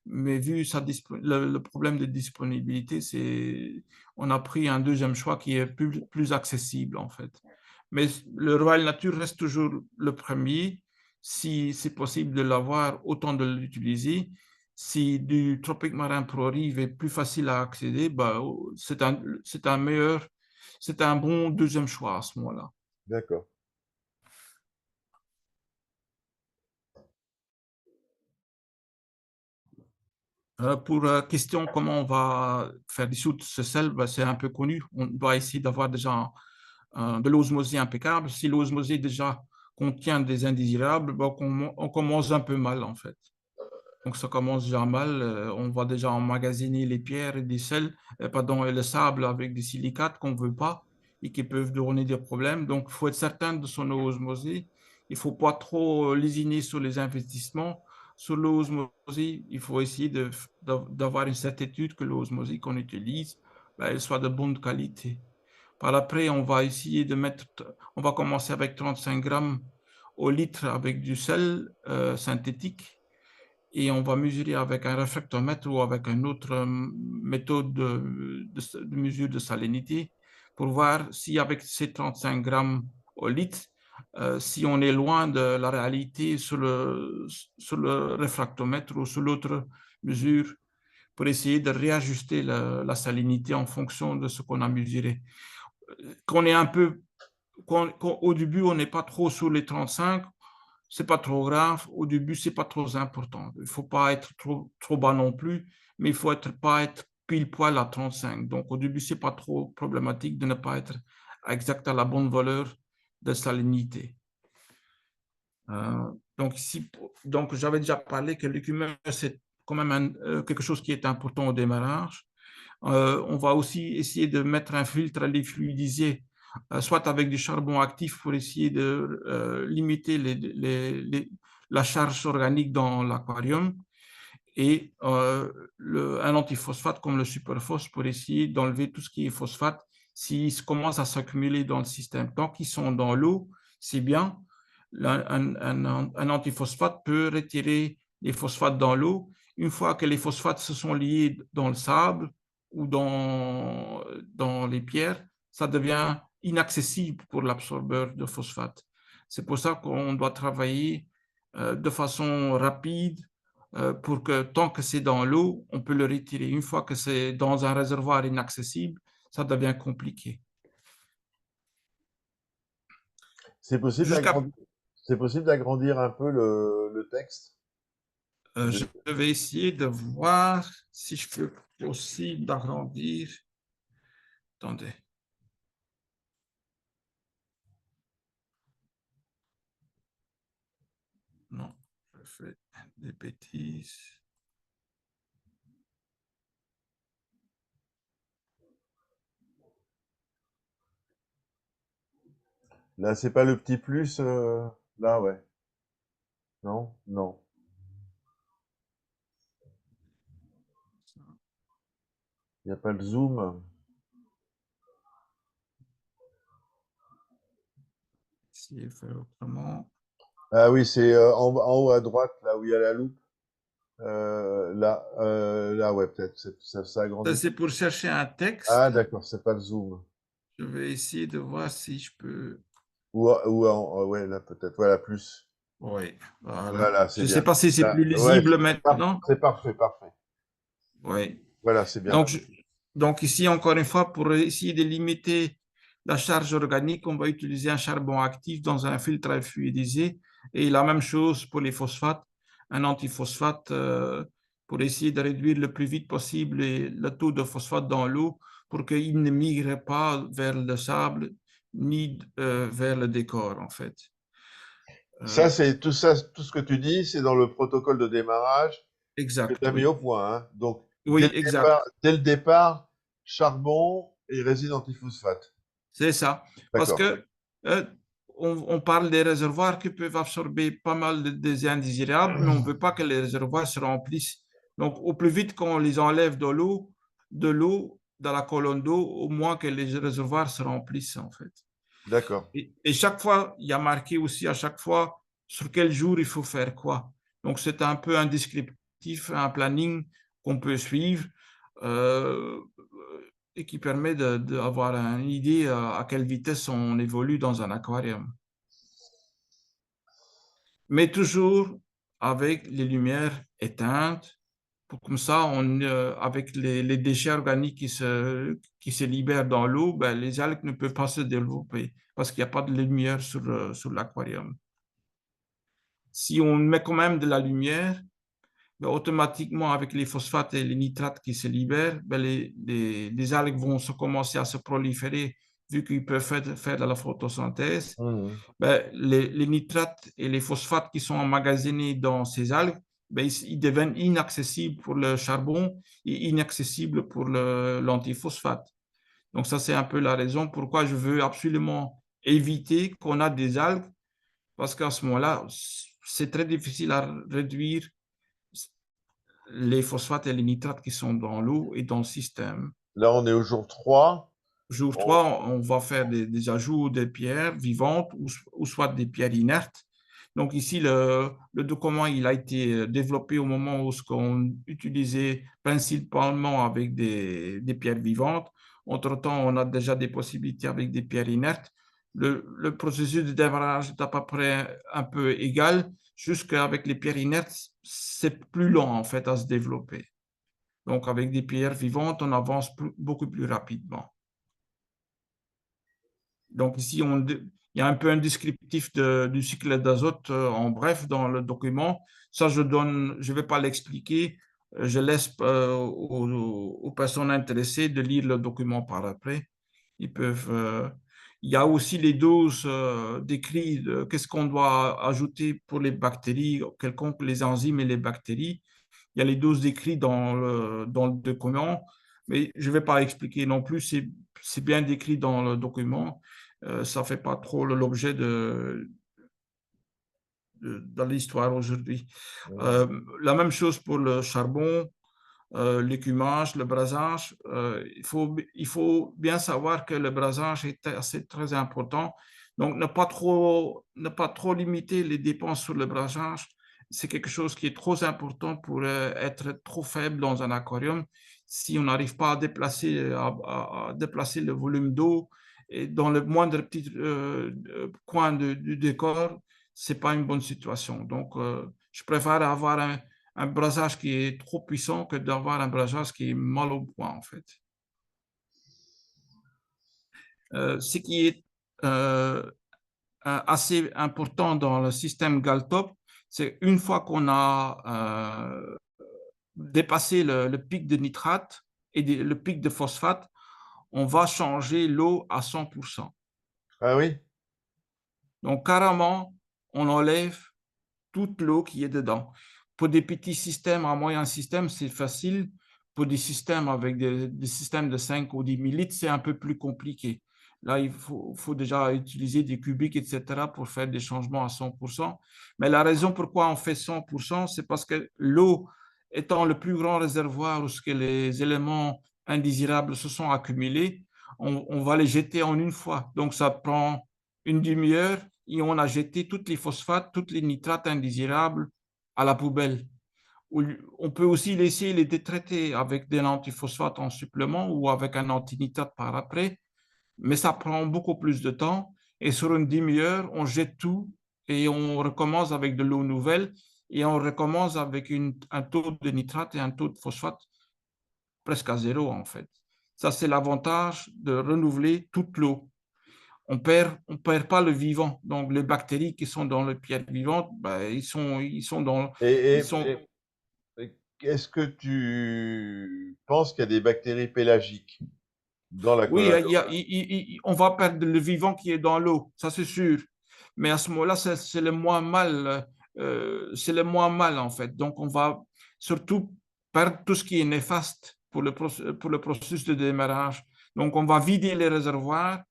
Mais vu le problème de disponibilité, on a pris un deuxième choix qui est plus accessible en fait. Mais le Royal Nature reste toujours le premier. Si c'est possible de l'avoir, autant de l'utiliser. Si du Tropique Marin Pro Rive est plus facile à accéder, bah, c'est un bon deuxième choix à ce moment-là. D'accord. Pour la question comment on va faire dissoudre ce sel, ben, c'est un peu connu. On doit essayer d'avoir déjà de l'osmosée impeccable. Si l'osmosée déjà contient des indésirables, ben, on commence un peu mal en fait. Donc ça commence déjà mal. On va déjà emmagasiner les pierres et des sels, pardon, et le sable avec des silicates qu'on ne veut pas et qui peuvent donner des problèmes. Donc il faut être certain de son osmosée. Il ne faut pas trop lésiner sur les investissements. Sur l'osmosée, il faut essayer d'avoir une certitude que l'osmosée qu'on utilise, ben, elle soit de bonne qualité. Par après, on va commencer avec 35 grammes au litre avec du sel synthétique et on va mesurer avec un réfractomètre ou avec une autre méthode de mesure de salinité pour voir si avec ces 35 grammes au litre, si on est loin de la réalité sur le réfractomètre ou sur l'autre mesure pour essayer de réajuster la salinité en fonction de ce qu'on a mesuré. Qu'on est un peu, Au début, on n'est pas trop sous les 35, c'est pas trop grave. Au début, c'est pas trop important. Il faut pas être trop bas non plus, mais il faut pas être pile poil à 35. Donc, au début, c'est pas trop problématique de ne pas être exact à la bonne valeur de salinité. Donc, j'avais déjà parlé que l'écumeur, c'est quand même quelque chose qui est important au démarrage. On va aussi essayer de mettre un filtre à les fluidiser, soit avec du charbon actif pour essayer de limiter la charge organique dans l'aquarium, et un antiphosphate comme le superphos pour essayer d'enlever tout ce qui est phosphate s'ils commencent à s'accumuler dans le système. Tant qu'ils sont dans l'eau, c'est bien. Un antiphosphate peut retirer les phosphates dans l'eau. Une fois que les phosphates se sont liés dans le sable ou dans les pierres, ça devient inaccessible pour l'absorbeur de phosphate. C'est pour ça qu'on doit travailler de façon rapide pour que tant que c'est dans l'eau, on peut le retirer. Une fois que c'est dans un réservoir inaccessible, ça devient compliqué. C'est possible Jusqu'à, d'agrandir, c'est possible d'agrandir un peu le texte? je vais essayer de voir si je peux aussi l'agrandir. Attendez. Non, je fais des bêtises. Là, c'est pas le petit plus, là, ouais. Non, non. Il n'y a pas le zoom. Essayer de faire autrement. Ah oui, c'est en haut à droite, là où il y a la loupe. Là, ouais, peut-être. Ça Ça, agrandit. c'est pour chercher un Ah, texte. d'accord, c'est pas le zoom. Je vais essayer de voir si je peux. Ouais, là, peut-être. Voilà, plus. Oui, voilà. Voilà, c'est Je ne sais bien. pas si c'est Là, plus ouais, lisible maintenant. c'est parfait, parfait. Oui. Voilà, c'est bien. Donc, donc ici, encore une fois, pour essayer de limiter la charge organique, on va utiliser un charbon actif dans un filtre à fluidiser. Et la même chose pour les phosphates, un antiphosphate pour essayer de réduire le plus vite possible le taux de phosphate dans l'eau pour qu'il ne migre pas vers le sable ni vers le décor, en fait. Ça, Euh, c'est tout ça, tout ce que tu dis, c'est dans le protocole de démarrage que tu exact, as mis au oui. point, hein. Donc, Oui, exact. dès le départ, charbon et résine antiphosphate. C'est ça. Parce D'accord. que euh, on parle des réservoirs qui peuvent absorber pas mal de déchets indésirables, mais on ne veut pas que les réservoirs se remplissent. Donc, au plus vite qu'on les enlève de l'eau dans la colonne d'eau, au moins que les réservoirs se remplissent, en fait. D'accord. Et chaque fois, il y a marqué aussi à chaque fois sur quel jour il faut faire quoi. Donc, c'est un peu un descriptif, un planning qu'on peut suivre euh, et qui permet d'avoir une idée à quelle vitesse on évolue dans un aquarium. Mais toujours avec les lumières éteintes, pour comme ça, avec les déchets organiques qui se libèrent dans l'eau, ben, les algues ne peuvent pas se développer parce qu'il n'y a pas de lumière sur l'aquarium. Si on met quand même de la lumière, ben, automatiquement, avec les phosphates et les nitrates qui se libèrent, ben, les algues vont commencer à se proliférer vu qu'ils peuvent faire de la photosynthèse. Mhm. Ben, les nitrates et les phosphates qui sont emmagasinés dans ces algues, ben, ils deviennent inaccessibles pour le charbon et inaccessibles pour l'antiphosphate. Donc ça, c'est un peu la raison pourquoi je veux absolument éviter qu'on a des algues, parce qu'à ce moment-là, c'est très difficile à réduire les phosphates et les nitrates qui sont dans l'eau et dans le système. Là, on est au jour 3. Jour On- 3, on va faire des ajouts de pierres vivantes ou soit des pierres inertes. Donc ici, le document il a été développé au moment où ce qu'on utilisait principalement avec des pierres vivantes. Entre-temps, on a déjà des possibilités avec des pierres inertes. Le processus de démarrage est à peu près un peu égal, jusqu'avec les pierres inertes, c'est plus long en fait à se développer. Donc avec des pierres vivantes, on avance beaucoup plus rapidement. Donc ici, il y a un peu un descriptif du cycle d'azote en bref dans le document. Ça, je ne vais pas l'expliquer. Je laisse aux personnes intéressées de lire le document par après. Ils peuvent. Il y a aussi les doses décrites de qu'est-ce qu'on doit ajouter pour les bactéries, quelconques les enzymes et les bactéries. Il y a les doses décrites dans le document, mais je ne vais pas expliquer non plus. C'est bien décrit dans le document. Ça ne fait pas trop l'objet de l'histoire aujourd'hui. Mhm. La même chose pour le charbon, l'écumage, le brasage. Il faut bien savoir que le brasage est assez très important. Donc, ne pas trop limiter les dépenses sur le brasage. C'est quelque chose qui est trop important pour être trop faible dans un aquarium. Si on n'arrive pas à déplacer le volume d'eau et dans le moindre petit coin du décor, c'est pas une bonne situation. Donc, je préfère avoir un brasage qui est trop puissant que d'avoir un brasage qui est mal au point, en fait. Ce qui est assez important dans le système Galtop, c'est une fois qu'on a dépassé le pic de nitrate et le pic de phosphate, on va changer l'eau à 100%. Ah oui? Donc, carrément, on enlève toute l'eau qui est dedans. Pour des petits systèmes, à moyen système, c'est facile. Pour des systèmes avec des systèmes de 5 ou 10 millilitres, c'est un peu plus compliqué. Là, il faut déjà utiliser des cubiques, etc., pour faire des changements à 100%. Mais la raison pourquoi on fait 100%, c'est parce que l'eau étant le plus grand réservoir où ce que les éléments indésirables se sont accumulés, on va les jeter en une fois. Donc, ça prend une demi-heure et on a jeté toutes les phosphates, toutes les nitrates indésirables à la poubelle. On peut aussi laisser les détraiter avec des antiphosphates en supplément ou avec un antinitrate par après, mais ça prend beaucoup plus de temps. Et sur une demi-heure, on jette tout et on recommence avec de l'eau nouvelle et on recommence avec un taux de nitrate et un taux de phosphate presque à zéro en fait. Ça, c'est l'avantage de renouveler toute l'eau. On perd pas le vivant. Donc, les bactéries qui sont dans les pierres vivantes, ben, ils sont dans, Et, ils et- sont, et est-ce que tu penses qu'il y a des bactéries pélagiques dans la oui, colonne? on va perdre le vivant qui est dans l'eau, ça c'est sûr. Mais à ce moment-là, c'est le moins mal, c'est le moins mal en fait. Donc, on va surtout perdre tout ce qui est néfaste pour le processus de démarrage. Donc, on va vider les réservoirs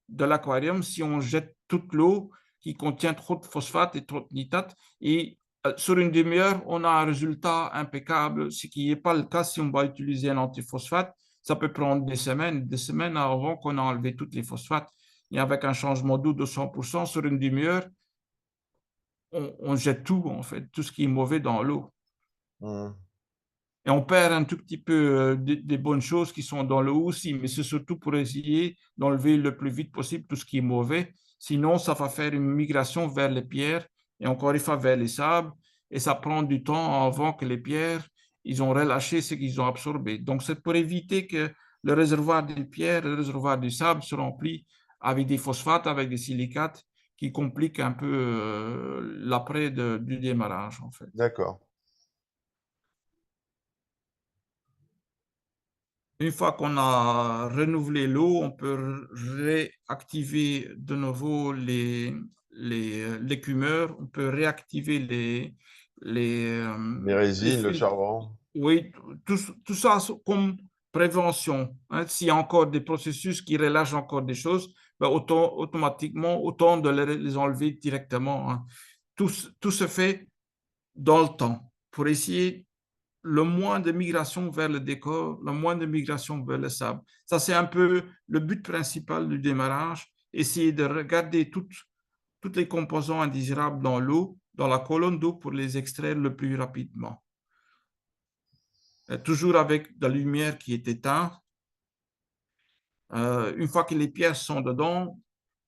de l'aquarium si on jette toute l'eau qui contient trop de phosphate et trop de nitrate. Et sur une demi-heure, on a un résultat impeccable, ce qui n'est pas le cas si on va utiliser un antiphosphate. Ça peut prendre des semaines avant qu'on a enlevé toutes les phosphates. Et avec un changement d'eau de 100% sur une demi-heure, on jette tout, en fait, tout ce qui est mauvais dans l'eau. Hmm. Et on perd un tout petit peu des bonnes choses qui sont dans l'eau aussi, mais c'est surtout pour essayer d'enlever le plus vite possible tout ce qui est mauvais. Sinon, ça va faire une migration vers les pierres et encore une fois vers les sables. Et ça prend du temps avant que les pierres, ils ont relâché ce qu'ils ont absorbé. Donc, c'est pour éviter que le réservoir des pierres, le réservoir du sable se remplit avec des phosphates, avec des silicates qui compliquent un peu l'après du démarrage, en fait. D'accord. Une fois qu'on a renouvelé l'eau, on peut réactiver de nouveau l'écumeur, on peut réactiver Les les résines, le filtres. charbon. Oui, tout ça comme prévention. Hein. S'il y a encore des processus qui relâchent encore des choses, ben automatiquement, autant de les enlever directement. Hein. Tout se fait dans le temps pour essayer le moins de migration vers le décor, le moins de migration vers le sable. Ça, c'est un peu le but principal du démarrage, essayer de regarder toutes les composants indésirables dans l'eau, dans la colonne d'eau pour les extraire le plus rapidement. Toujours avec de la lumière qui est éteinte. Une fois que les pièces sont dedans,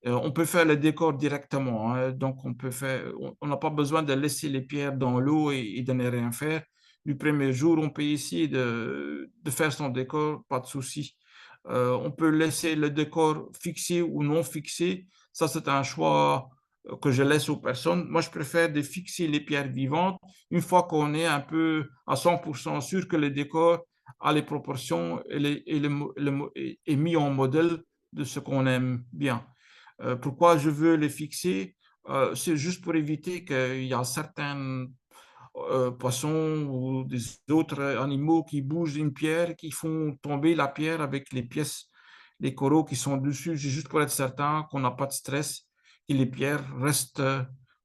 on peut faire le décor directement. Hein. Donc, on n'a pas besoin de laisser les pierres dans l'eau et de ne rien faire. Du premier jour, on peut essayer de faire son décor, pas de souci. On peut laisser le décor fixé ou non fixé. Ça, c'est un choix que je laisse aux personnes. Moi, je préfère de fixer les pierres vivantes une fois qu'on est un peu à 100% sûr que le décor a les proportions et mis en modèle de ce qu'on aime bien. Pourquoi je veux les fixer? C'est juste pour éviter qu'il y a certains poissons ou des autres animaux qui bougent une pierre, qui font tomber la pierre avec les pièces, les coraux qui sont dessus. C'est juste pour être certain qu'on n'a pas de stress, que les pierres restent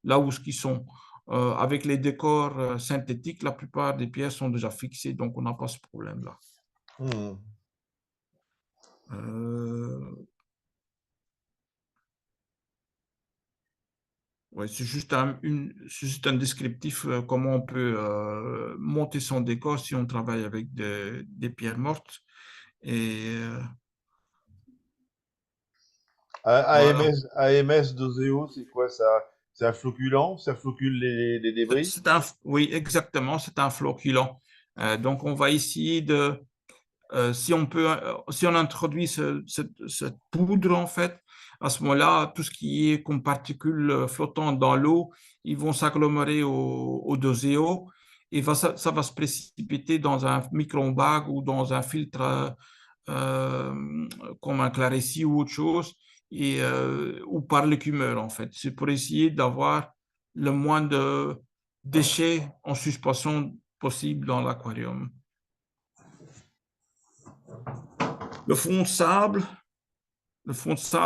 là où ils sont. Avec les décors synthétiques, la plupart des pierres sont déjà fixées, donc on n'a pas ce problème-là. Hmm. Euh, Ouais, c'est juste un descriptif comment on peut monter son décor si on travaille avec des pierres mortes. Et voilà. AMS Doseo, c'est quoi ça? C'est un floculant, ça flocule les débris. Oui, exactement, c'est un floculant. Donc, on va essayer de, si on peut, si on introduit cette poudre, en fait, à ce moment-là, tout ce qui est comme particules flottantes dans l'eau, ils vont s'agglomérer au doséo et ça va se précipiter dans un micro-ondes ou dans un filtre comme un clarécie ou autre chose, ou par l'écumeur, en fait. C'est pour essayer d'avoir le moins de déchets en suspension possible dans l'aquarium. Le fond de sable,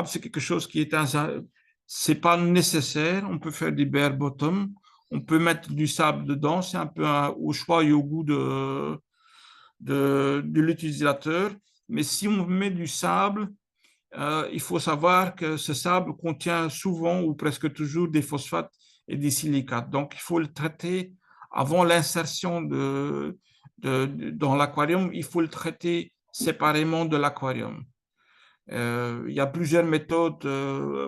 c'est quelque chose qui est c'est pas nécessaire. On peut faire des bare bottom. On peut mettre du sable dedans. C'est un peu au choix et au goût de l'utilisateur. Mais si on met du sable, il faut savoir que ce sable contient souvent ou presque toujours des phosphates et des silicates. Donc, il faut le traiter avant l'insertion dans l'aquarium. Il faut le traiter séparément de l'aquarium. Il y a plusieurs méthodes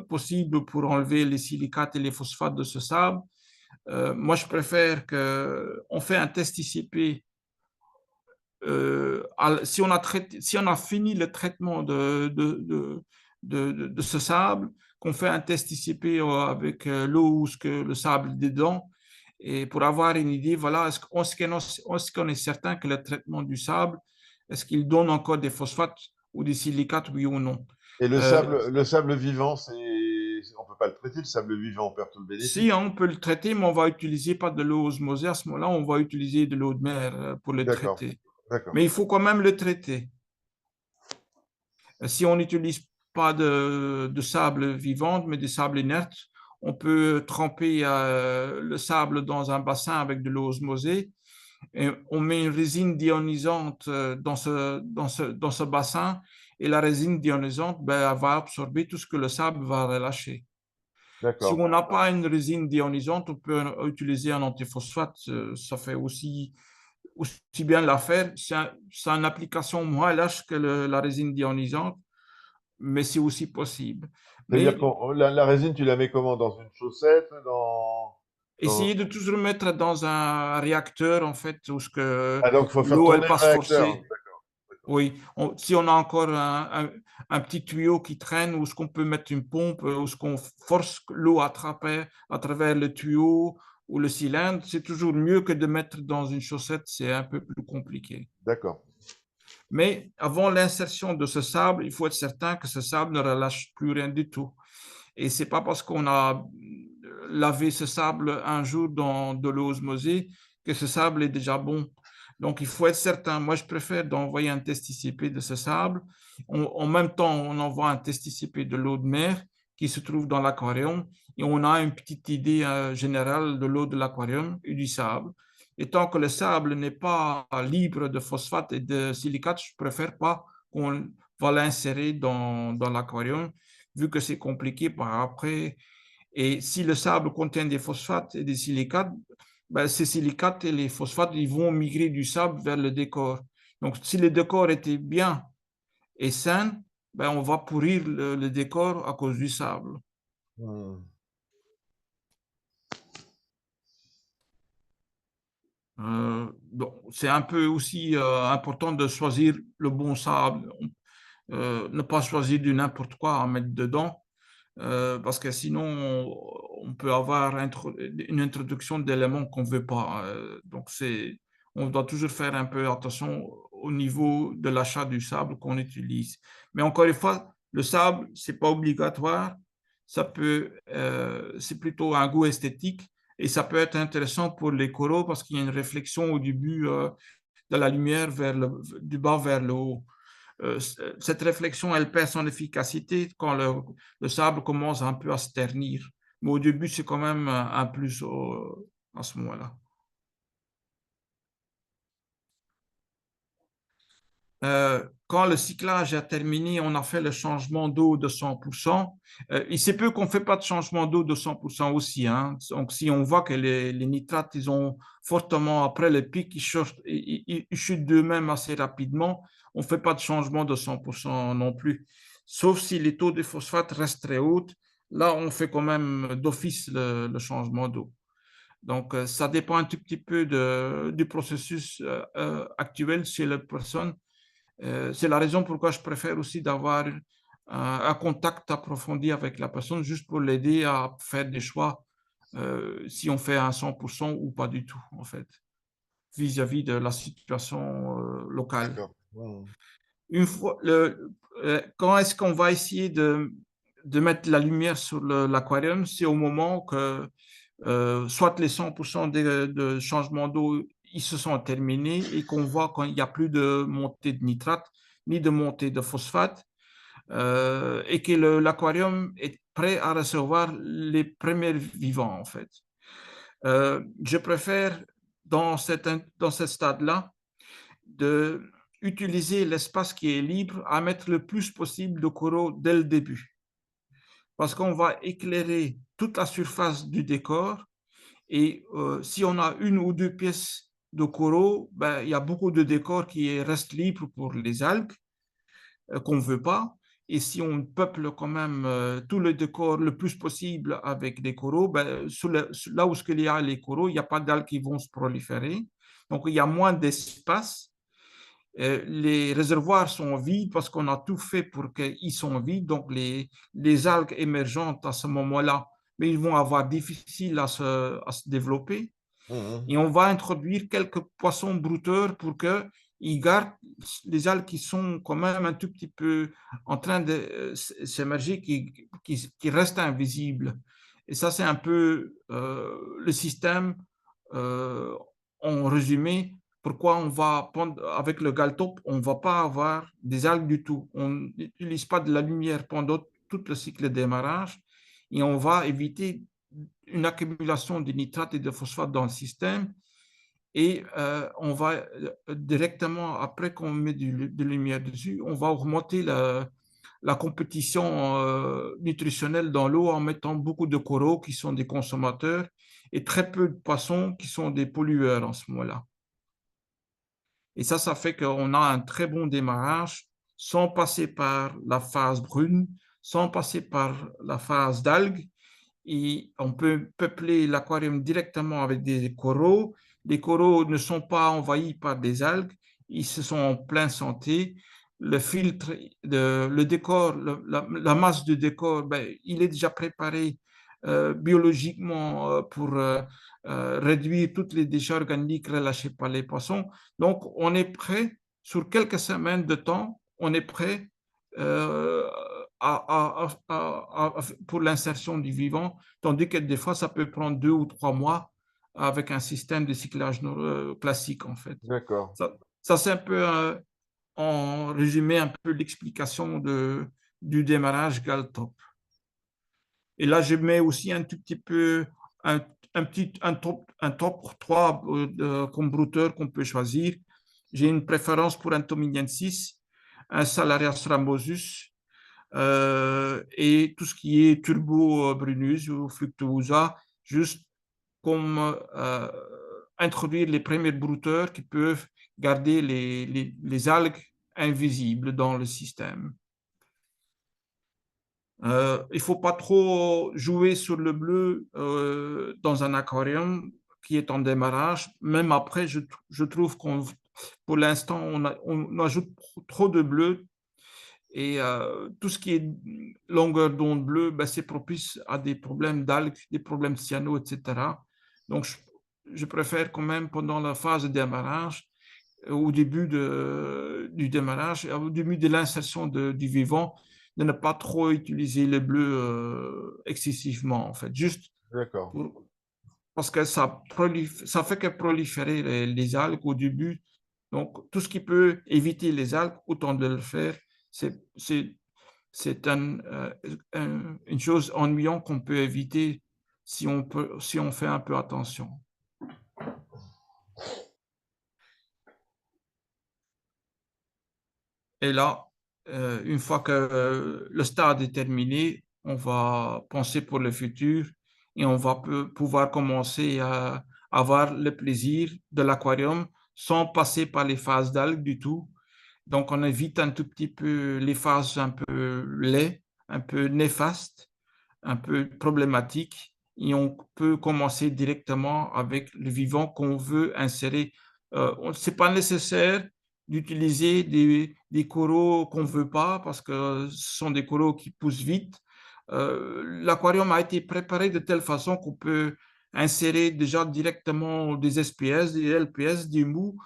possibles pour enlever les silicates et les phosphates de ce sable. Moi, je préfère qu'on fait un test ICP. Si on a fini le traitement de ce sable, qu'on fait un test ICP avec l'eau ou le sable dedans, et pour avoir une idée, voilà, est-ce qu'on est certain que le traitement du sable, est-ce qu'il donne encore des phosphates ou des silicates, oui ou non? Et Euh, le sable vivant, on peut pas le traiter, le sable vivant, on perd tout le Si bénéfice. on peut le traiter, mais on va utiliser pas de l'eau osmosée, à ce moment-là, on va utiliser de l'eau de mer pour le D'accord, traiter. d'accord, Mais il faut quand même le traiter. Si on n'utilise pas de sable vivant, mais des sables inertes, on peut tremper le sable dans un bassin avec de l'eau osmosée et on met une résine dionisante dans ce bassin et la résine dionisante ben, elle va absorber tout ce que le sable va relâcher. Si d'accord. on n'a pas une résine dionisante, on peut utiliser un antiphosphate. Ça fait aussi bien l'affaire. C'est une application moins lâche que la résine dionisante, mais c'est aussi possible. C'est-à-dire Mais que la résine, tu la mets comment? Dans une chaussette, dans... essayez de toujours mettre dans un réacteur, en fait, où Ah, donc, il faut faire l'eau, elle tourner le passe réacteur. forcée. Oui, si on a encore un petit tuyau qui traîne, ou ce qu'on peut mettre une pompe, ou ce qu'on force l'eau à travers le tuyau ou le cylindre, c'est toujours mieux que de mettre dans une chaussette, c'est un peu plus compliqué. D'accord. Mais avant l'insertion de ce sable, il faut être certain que ce sable ne relâche plus rien du tout. Et c'est pas parce qu'on a lavé ce sable un jour dans de l'eau osmosée que ce sable est déjà bon. Donc, il faut être certain. Moi, je préfère d'envoyer un test ICP de ce sable. En même temps, on envoie un test ICP de l'eau de mer qui se trouve dans l'aquarium et on a une petite idée générale de l'eau de l'aquarium et du sable. Et tant que le sable n'est pas libre de phosphate et de silicate, je préfère pas qu'on va l'insérer dans l'aquarium vu que c'est compliqué par après. Et si le sable contient des phosphates et des silicates, ben, ces silicates et les phosphates, ils vont migrer du sable vers le décor. Donc, si le décor était bien et sain, ben, on va pourrir le décor à cause du sable. Hmm. C'est un peu aussi important de choisir le bon sable. Ne pas choisir du n'importe quoi à mettre dedans. Parce que sinon, on peut avoir une introduction d'éléments qu'on ne veut pas. Donc, on doit toujours faire un peu attention au niveau de l'achat du sable qu'on utilise. Mais encore une fois, le sable, c'est pas obligatoire. C'est plutôt un goût esthétique et ça peut être intéressant pour les coraux parce qu'il y a une réflexion au début de la lumière du bas vers le haut. Cette réflexion, elle perd son efficacité quand le sable commence un peu à se ternir. Mais au début, c'est quand même un plus à ce moment-là. Quand le cyclage est terminé, on a fait le changement d'eau de 100%. Il se peut qu'on ne fait pas de changement d'eau de 100% aussi. Hein. Donc, si on voit que les nitrates, ils ont fortement, après le pic, ils chutent d'eux-mêmes assez rapidement, on ne fait pas de changement de 100% non plus. Sauf si les taux de phosphate restent très hauts. là, on fait quand même d'office le changement d'eau. Donc, ça dépend un tout petit peu du processus actuel chez la personne. C'est la raison pourquoi je préfère aussi d'avoir un contact approfondi avec la personne, juste pour l'aider à faire des choix, si on fait un 100% ou pas du tout, en fait, vis-à-vis de la situation locale. D'accord. Mhm. Une fois, quand est-ce qu'on va essayer de mettre la lumière sur l'aquarium? C'est au moment que soit les 100% de changement d'eau, ils se sont terminés et qu'on voit qu'il n'y a plus de montée de nitrate ni de montée de phosphate, et que l'aquarium est prêt à recevoir les premiers vivants, en fait. Je préfère, dans ce stade-là, d'utiliser l'espace qui est libre à mettre le plus possible de coraux dès le début, parce qu'on va éclairer toute la surface du décor. Et si on a une ou deux pièces de coraux, ben, il y a beaucoup de décors qui restent libres pour les algues qu'on ne veut pas. Et si on peuple quand même tout le décor le plus possible avec des coraux, ben, là où il y a les coraux, il n'y a pas d'algues qui vont se proliférer. Donc, il y a moins d'espace. Les réservoirs sont vides parce qu'on a tout fait pour qu'ils soient vides. Donc, les algues émergentes à ce moment-là, mais ils vont avoir difficile à se développer. Mhm. Et on va introduire quelques poissons brouteurs pour qu'ils gardent les algues qui sont quand même un tout petit peu en train de s'émerger, qui restent invisibles. Et ça, c'est un peu le système en résumé. Pourquoi on va, avec le Galtop, on ne va pas avoir des algues du tout. On n'utilise pas de la lumière pendant tout le cycle de démarrage et on va éviter une accumulation de nitrate et de phosphate dans le système. Et on va directement, après qu'on met de lumière dessus, on va augmenter la compétition nutritionnelle dans l'eau en mettant beaucoup de coraux qui sont des consommateurs et très peu de poissons qui sont des pollueurs en ce moment-là. Et ça fait qu'on a un très bon démarrage sans passer par la phase brune, sans passer par la phase d'algues. Et on peut peupler l'aquarium directement avec des coraux. Les coraux ne sont pas envahis par des algues, ils se sont en pleine santé. Le filtre, le décor, la masse de décor, ben, il est déjà préparé biologiquement pour réduire toutes les déchets organiques relâchés par les poissons. Donc, on est prêt, sur quelques semaines de temps, on est prêt euh, pour l'insertion du vivant, tandis que des fois, ça peut prendre 2 ou 3 mois avec un système de cyclage classique, en fait. D'accord. Ça c'est un peu, en résumé, un peu l'explication du démarrage Galtop. Et là, je mets aussi un tout petit peu un top 3 comme brouteur qu'on peut choisir. J'ai une préférence pour un Tominiensis, un Salarias rambosus, et tout ce qui est Turbo Brunus ou Fructuosa, juste comme introduire les premiers brouteurs qui peuvent garder les algues invisibles dans le système. Il ne faut pas trop jouer sur le bleu dans un aquarium qui est en démarrage. Même après, je trouve qu'on, pour l'instant, on ajoute trop de bleu et tout ce qui est longueur d'onde bleue, ben, c'est propice à des problèmes d'algues, des problèmes de cyano, etc. Donc, je préfère quand même pendant la phase de démarrage, au début du démarrage, au début de l'insertion du vivant, de ne pas trop utiliser le bleu excessivement, en fait, juste D'accord. parce que ça fait que proliférer les algues au début. Donc, tout ce qui peut éviter les algues, autant de le faire. C'est, c'est, c'est une chose ennuyante qu'on peut éviter si on fait un peu attention. Et là, une fois que le stade est terminé, on va penser pour le futur et on va pouvoir commencer à avoir le plaisir de l'aquarium sans passer par les phases d'algues du tout. Donc, on évite un tout petit peu les phases un peu laides, un peu néfastes, un peu problématique et on peut commencer directement avec le vivant qu'on veut insérer. Ce n'est pas nécessaire d'utiliser des coraux qu'on ne veut pas parce que ce sont des coraux qui poussent vite. L'aquarium a été préparé de telle façon qu'on peut insérer déjà directement des SPS, des LPS, des mous.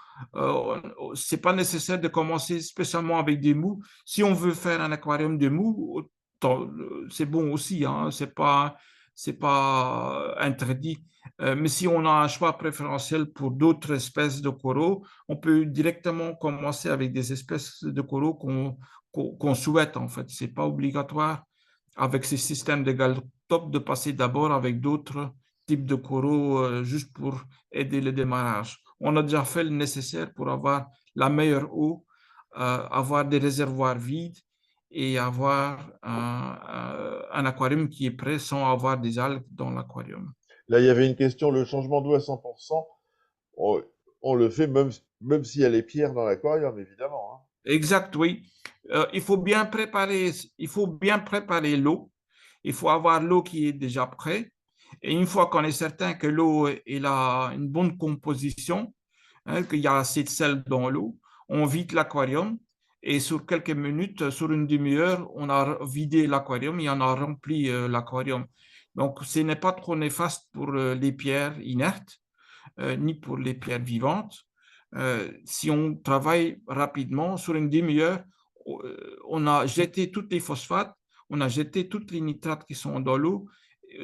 C'est pas nécessaire de commencer spécialement avec des mous. Si on veut faire un aquarium de mous, c'est bon aussi, hein, c'est pas interdit. Mais si on a un choix préférentiel pour d'autres espèces de coraux, on peut directement commencer avec des espèces de coraux qu'on souhaite en fait. C'est pas obligatoire avec ces systèmes de galtop de passer d'abord avec d'autres types de coraux juste pour aider le démarrage. On a déjà fait le nécessaire pour avoir la meilleure eau, avoir des réservoirs vides et avoir un aquarium qui est prêt sans avoir des algues dans l'aquarium. Là, il y avait une question, le changement d'eau à 100%, on, on le fait même s'il y a les pierres dans l'aquarium, évidemment, hein. Exact, oui. Il faut bien préparer l'eau. Il faut avoir l'eau qui est déjà prête. Et une fois qu'on est certain que l'eau a une bonne composition, hein, qu'il y a assez de sel dans l'eau, on vide l'aquarium et sur quelques minutes, sur une demi-heure, on a vidé l'aquarium et on a rempli l'aquarium. Donc, ce n'est pas trop néfaste pour les pierres inertes ni pour les pierres vivantes. Si on travaille rapidement, sur une demi-heure, on a jeté toutes les phosphates, on a jeté toutes les nitrates qui sont dans l'eau.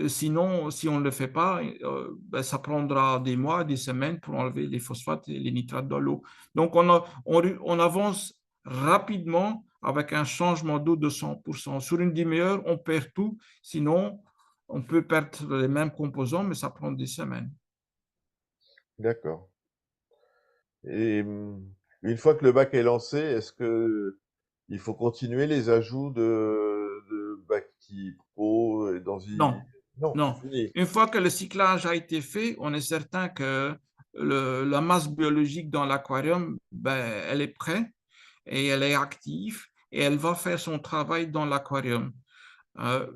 Sinon, si on ne le fait pas, ben, ça prendra des mois, des semaines pour enlever les phosphates et les nitrates dans l'eau. Donc, on avance rapidement avec un changement d'eau de 100%. Sur une demi-heure, on perd tout. Sinon, on peut perdre les mêmes composants, mais ça prend des semaines. D'accord. Et une fois que le bac est lancé, est-ce que il faut continuer les ajouts de Bacti-Pro dans une... Non, Non, c'est non. fini. Une fois que le cyclage a été fait, on est certain que la masse biologique dans l'aquarium, ben, elle est prête et elle est active et elle va faire son travail dans l'aquarium. Euh,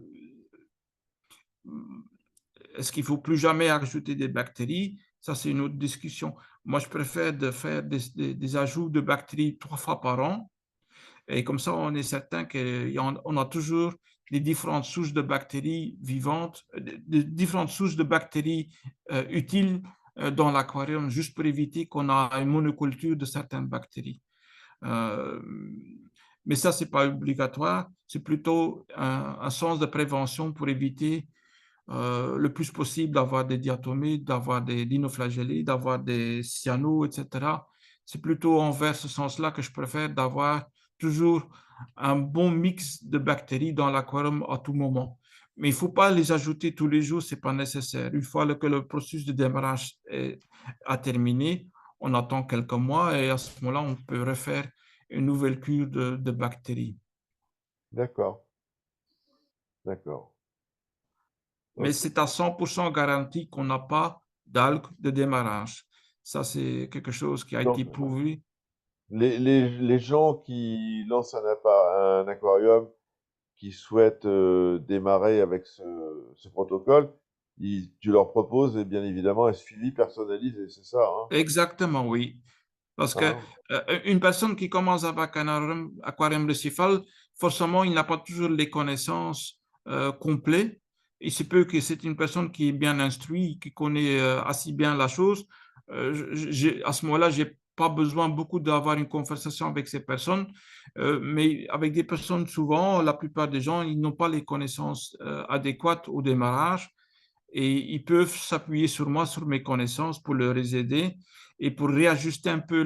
Est-ce qu'il ne faut plus jamais ajouter des bactéries? Ça, c'est une autre discussion. Moi, je préfère de faire des ajouts de bactéries 3 fois par an. Et comme ça, on est certain qu'on a toujours les différentes souches de bactéries vivantes, des différentes souches de bactéries utiles dans l'aquarium, juste pour éviter qu'on a une monoculture de certaines bactéries. Euh, mais ça, ce n'est pas obligatoire, c'est plutôt un sens de prévention pour éviter le plus possible d'avoir des diatomites, d'avoir des dinoflagellés, d'avoir des cyanos, etc. C'est plutôt envers ce sens-là que je préfère d'avoir toujours un bon mix de bactéries dans l'aquarium à tout moment. Mais il ne faut pas les ajouter tous les jours, ce n'est pas nécessaire. Une fois que le processus de démarrage a terminé, on attend quelques mois et à ce moment-là, on peut refaire une nouvelle cure de bactéries. D'accord, d'accord. Mais Ok. c'est à 100% garanti qu'on n'a pas d'algues de démarrage. Ça, c'est quelque chose qui a Donc, été prouvé. les gens qui lancent un aquarium, qui souhaitent démarrer avec ce protocole, tu leur proposes, et bien évidemment, un suivi personnalisé, c'est ça, hein? Exactement, oui. Parce que Hein. une personne qui commence avec un aquarium récifal, forcément, il n'a pas toujours les connaissances complètes. Il se peut que c'est une personne qui est bien instruite, qui connaît assez bien la chose. À ce moment-là, je n'ai pas besoin beaucoup d'avoir une conversation avec ces personnes. Mais avec des personnes, souvent, la plupart des gens, ils n'ont pas les connaissances adéquates au démarrage et ils peuvent s'appuyer sur moi, sur mes connaissances pour leur aider et pour réajuster un peu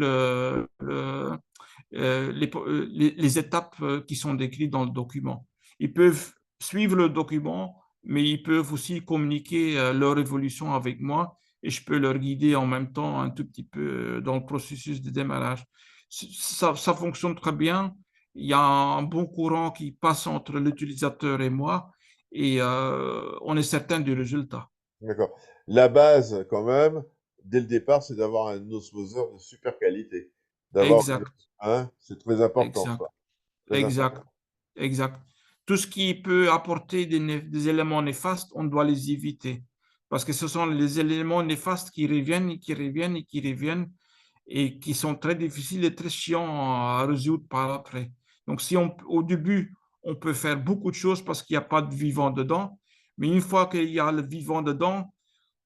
les étapes qui sont décrites dans le document. Ils peuvent suivre le document, mais ils peuvent aussi communiquer leur évolution avec moi et je peux leur guider en même temps un tout petit peu dans le processus de démarrage. Ça fonctionne très bien. Il y a un bon courant qui passe entre l'utilisateur et moi et on est certain du résultat. D'accord. La base, quand même, dès le départ, c'est d'avoir un osmoseur de super qualité. D'avoir, Exact, hein, c'est très important, exact, ça. Très exact, important. exact. tout ce qui peut apporter des éléments néfastes, on doit les éviter. Parce que ce sont les éléments néfastes qui reviennent et qui reviennent et qui reviennent et qui sont très difficiles et très chiants à résoudre par après. Donc, si au début, on peut faire beaucoup de choses parce qu'il n'y a pas de vivant dedans, mais une fois qu'il y a le vivant dedans,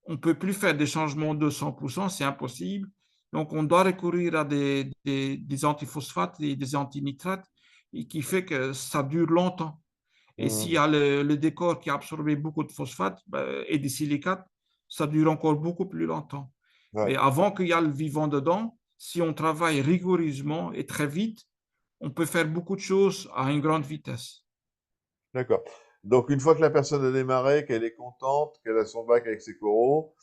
on ne peut plus faire des changements de 100%, c'est impossible. Donc, on doit recourir à des antiphosphates et des antinitrates, et qui fait que ça dure longtemps. Et s'il y Mhm. a le décor qui a absorbé beaucoup de phosphate et des silicates, ça dure encore beaucoup plus longtemps. Mais Ouais, avant qu'il y ait le vivant dedans, si on travaille rigoureusement et très vite, on peut faire beaucoup de choses à une grande vitesse. d'accord. Donc, une fois que la personne a démarré, qu'elle est contente, qu'elle a son bac avec ses coraux,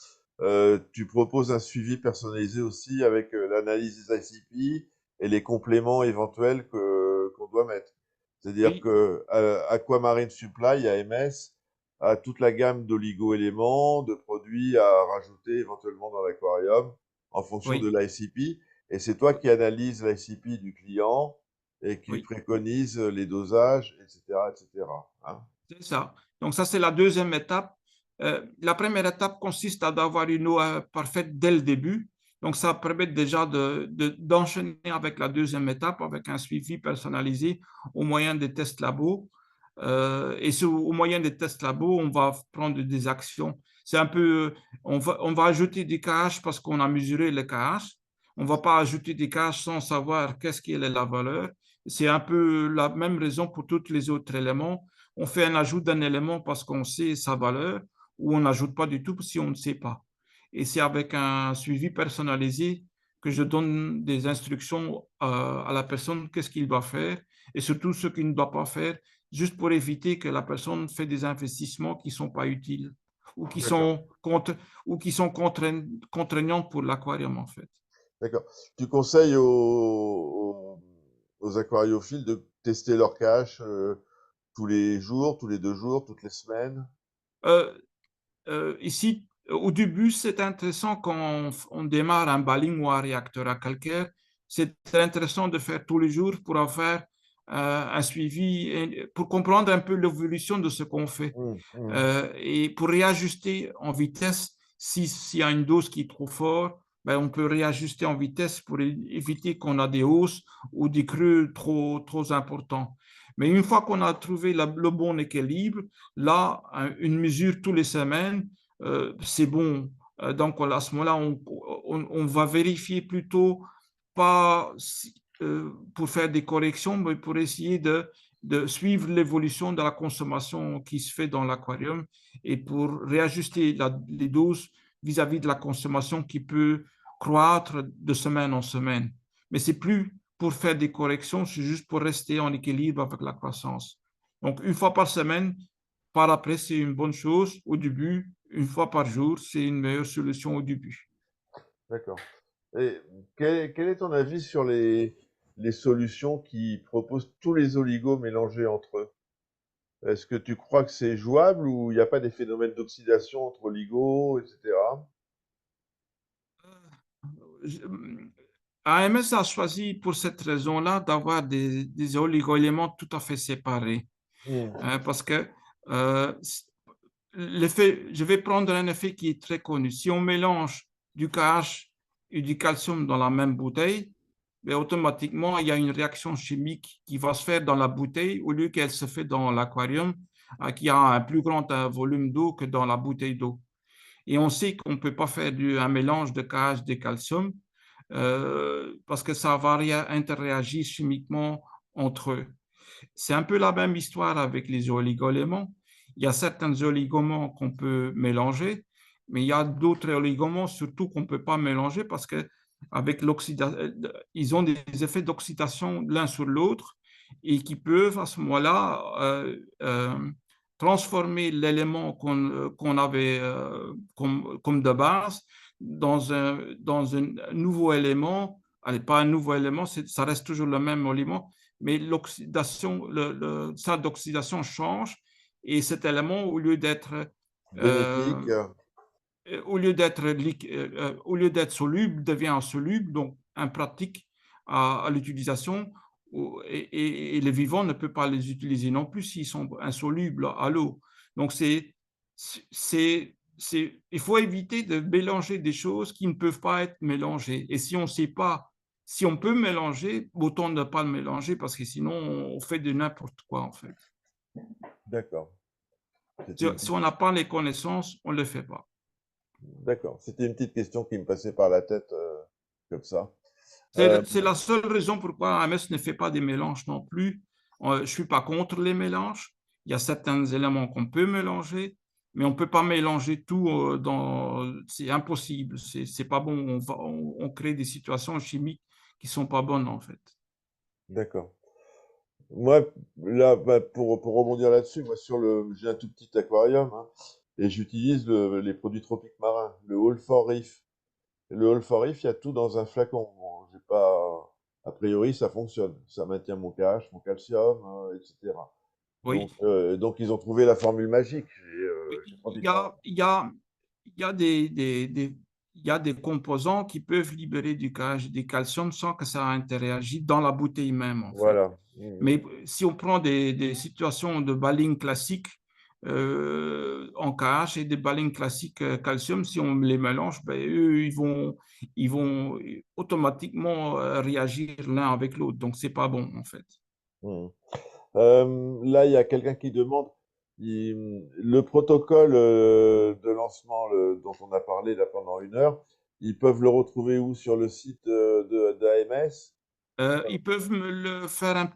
tu proposes un suivi personnalisé aussi avec l'analyse des ICP et les compléments éventuels qu'on doit mettre. C'est-à-dire Oui, que Aquamarine Supply, AMS, a toute la gamme d'oligo-éléments, de produits à rajouter éventuellement dans l'aquarium en fonction de oui, l'ICP. Et c'est toi qui analyse l'ICP du client et qui oui. préconise les dosages, etc., etc. Hein. C'est ça. Donc, ça, c'est la deuxième étape. La première étape consiste à avoir une eau parfaite dès le début. Donc, ça permet déjà d'enchaîner avec la deuxième étape, avec un suivi personnalisé au moyen des tests labo. Au moyen des tests labo, on va prendre des actions. C'est un peu, on va ajouter des KH parce qu'on a mesuré le KH. On ne va pas ajouter des KH sans savoir qu'est-ce qu'est la valeur. C'est un peu la même raison pour tous les autres éléments. On fait un ajout d'un élément parce qu'on sait sa valeur ou on n'ajoute pas du tout si on ne sait pas. Et c'est avec un suivi personnalisé que je donne des instructions à la personne, qu'est-ce qu'il doit faire et surtout ce qu'il ne doit pas faire, juste pour éviter que la personne fait des investissements qui ne sont pas utiles ou qui D'accord, sont, ou qui sont contraignants pour l'aquarium en fait. d'accord. Tu conseilles aux aquariophiles de tester leur cache tous les jours, tous les 2 jours, toutes les semaines? Euh, Ici, au début, c'est intéressant quand on démarre un balling ou un réacteur à calcaire. C'est intéressant de faire tous les jours pour avoir un suivi, pour comprendre un peu l'évolution de ce qu'on fait et pour réajuster en vitesse. S'il y a une dose qui est trop forte, ben, on peut réajuster en vitesse pour éviter qu'on a des hausses ou des creux trop importants. Mais une fois qu'on a trouvé le bon équilibre, là, une mesure tous les semaines, c'est bon. Donc, à ce moment-là, on va vérifier plutôt pas pour faire des corrections, mais pour essayer de suivre l'évolution de la consommation qui se fait dans l'aquarium et pour réajuster les doses vis-à-vis de la consommation qui peut croître de semaine en semaine. Mais c'est plus pour faire des corrections, c'est juste pour rester en équilibre avec la croissance. Donc, une fois par semaine, par après, c'est une bonne chose. Au début, une fois par jour, c'est une meilleure solution au début. D'accord. Et quel est ton avis sur les solutions qui proposent tous les oligos mélangés entre eux? Est-ce que tu crois que c'est jouable ou il n'y a pas des phénomènes d'oxydation entre oligos, etc.? AMS a choisi pour cette raison-là d'avoir des oligo-éléments tout à fait séparés. Hmm, Parce que euh, l'effet, je vais prendre un effet qui est très connu. Si on mélange du KH et du calcium dans la même bouteille, ben, automatiquement, il y a une réaction chimique qui va se faire dans la bouteille au lieu qu'elle se fait dans l'aquarium, qui a un plus grand volume d'eau que dans la bouteille d'eau. Et on sait qu'on ne peut pas faire un mélange de KH et de calcium parce que ça va interréagir chimiquement entre eux. C'est un peu la même histoire avec les oligoéléments. Il y a certains oligoéléments qu'on peut mélanger, mais il y a d'autres oligoéléments surtout qu'on ne peut pas mélanger parce que avec ils ont des effets d'oxydation l'un sur l'autre et qui peuvent à ce moment-là transformer l'élément qu'on avait comme de base dans un nouveau élément. Allez, pas un nouveau élément, ça reste toujours le même élément, mais l'oxydation, le stade d'oxydation change et cet élément, bénéfique. au lieu d'être soluble, devient insoluble, donc impratique à l'utilisation, et les vivants ne peuvent pas les utiliser non plus s'ils sont insolubles à l'eau. Donc, il faut éviter de mélanger des choses qui ne peuvent pas être mélangées. Et si on ne sait pas, si on peut mélanger, autant ne pas le mélanger parce que sinon, on fait de n'importe quoi, en fait. D'accord. Si, C'était une si petite... on n'a pas les connaissances, on ne le fait pas. D'accord. C'était une petite question qui me passait par la tête comme ça. Euh, C'est la seule raison pourquoi AMS ne fait pas des mélanges non plus. Je ne suis pas contre les mélanges. Il y a certains éléments qu'on peut mélanger, mais on ne peut pas mélanger tout c'est impossible. C'est pas bon. On crée des situations chimiques qui ne sont pas bonnes, en fait. d'accord. Moi, là, bah, pour rebondir là-dessus, moi, j'ai un tout petit aquarium, hein, et j'utilise les produits tropiques marins, le All for Reef. Le All for Reef, il y a tout dans un flacon. Bon, j'ai pas, a priori, ça fonctionne. Ça maintient mon pH, mon calcium, etc. Oui. Donc, ils ont trouvé la formule magique. J'ai pas Il envie y de a, il y a, il y a il y a des composants qui peuvent libérer du calcium sans que ça interagisse dans la bouteille même, en fait. Voilà. Mhm. Mais si on prend des situations de baling classiques en KH et des balings classiques calcium, si on les mélange, ben, eux, ils vont automatiquement réagir l'un avec l'autre. Donc, c'est pas bon, en fait. Mhm. Là, il y a quelqu'un qui demande le protocole de lancement dont on a parlé là pendant 1 heure. Ils peuvent le retrouver où sur le site d'AMS? Ils peuvent me le faire un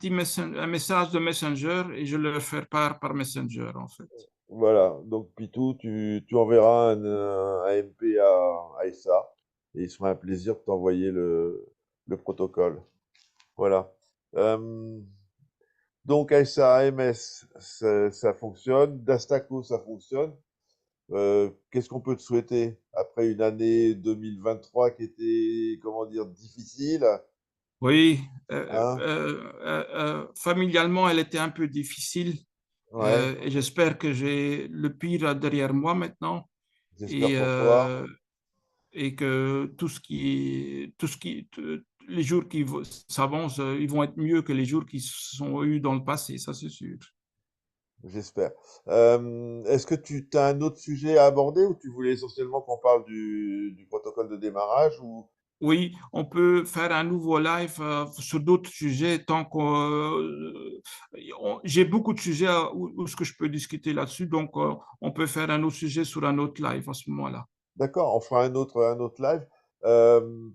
message de Messenger et je leur faire part par Messenger, en fait. Voilà. Donc, Pitou, tu enverras un MP à ESA et il sera un plaisir de t'envoyer le protocole. Voilà. Euh, donc, ESA, AMS, ça fonctionne. Dastaco, ça fonctionne. Qu'est-ce qu'on peut te souhaiter après une année 2023 qui était, comment dire, difficile, Oui, hein? familialement, elle était un peu difficile Ouais, et j'espère que j'ai le pire derrière moi maintenant j'espère et, pour toi. et que les jours qui s'avancent, ils vont être mieux que les jours qui se sont eus dans le passé, ça c'est sûr. J'espère. Est-ce que tu as un autre sujet à aborder ou tu voulais essentiellement qu'on parle du protocole de démarrage ou... Oui, on peut faire un nouveau live sur d'autres sujets tant que j'ai beaucoup de sujets où ce que je peux discuter là-dessus, donc on peut faire un autre sujet sur un autre live à ce moment-là. D'accord, on fera un autre live.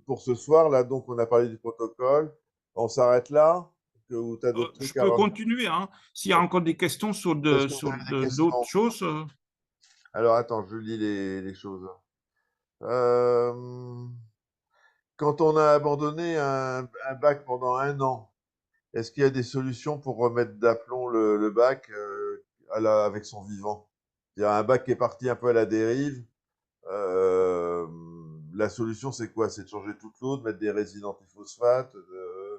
Pour ce soir, là, donc, on a parlé du protocole. On s'arrête là? Ou tu as d'autres Je trucs à peux rajouter? continuer, hein. S'il y a encore des questions Est-ce que tu sur as des d'autres questions? choses, Alors, attends, je lis les choses. Euh, Quand on a abandonné un bac pendant 1 an, est-ce qu'il y a des solutions pour remettre d'aplomb le bac avec son vivant? Il y a un bac qui est parti un peu à la dérive. euh, la solution, c'est quoi? C'est de changer toute l'eau, de mettre des résidus antiphosphates. euh,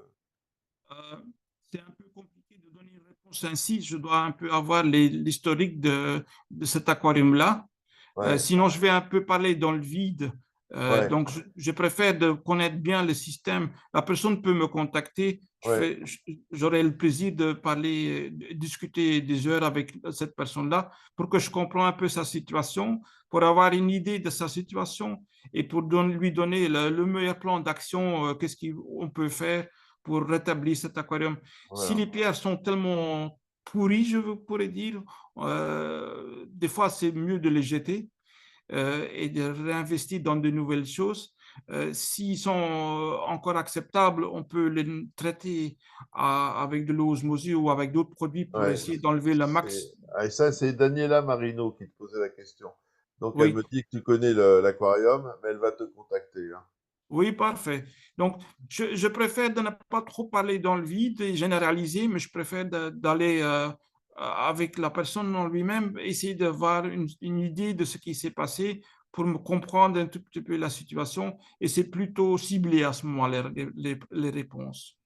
c'est un peu compliqué de donner une réponse ainsi. Je dois un peu avoir l'historique de cet aquarium-là. Ouais, Sinon, je vais un peu parler dans le vide. ouais, Donc, je préfère de connaître bien le système. La personne peut me contacter. ouais, J'aurai le plaisir de parler, de discuter des heures avec cette personne-là pour que je comprenne un peu sa situation, pour avoir une idée de sa situation et pour lui donner le meilleur plan d'action, qu'est-ce qu'on peut faire pour rétablir cet aquarium. Si voilà. les pierres sont tellement pourries, je pourrais dire, des fois, c'est mieux de les jeter et de réinvestir dans de nouvelles choses. S'ils sont encore acceptables, on peut les traiter avec de l'osmosie ou avec d'autres produits pour Ouais. essayer d'enlever le max. Et ça, c'est Daniela Marino qui te posait la question. Donc, elle Oui, me dit que tu connais l'aquarium, mais elle va te contacter, hein. oui, parfait. Donc, je préfère de ne pas trop parler dans le vide et généraliser, mais je préfère d'aller avec la personne en lui-même, essayer d'avoir une idée de ce qui s'est passé pour me comprendre un tout petit peu la situation. Et c'est plutôt ciblé à ce moment-là, les réponses.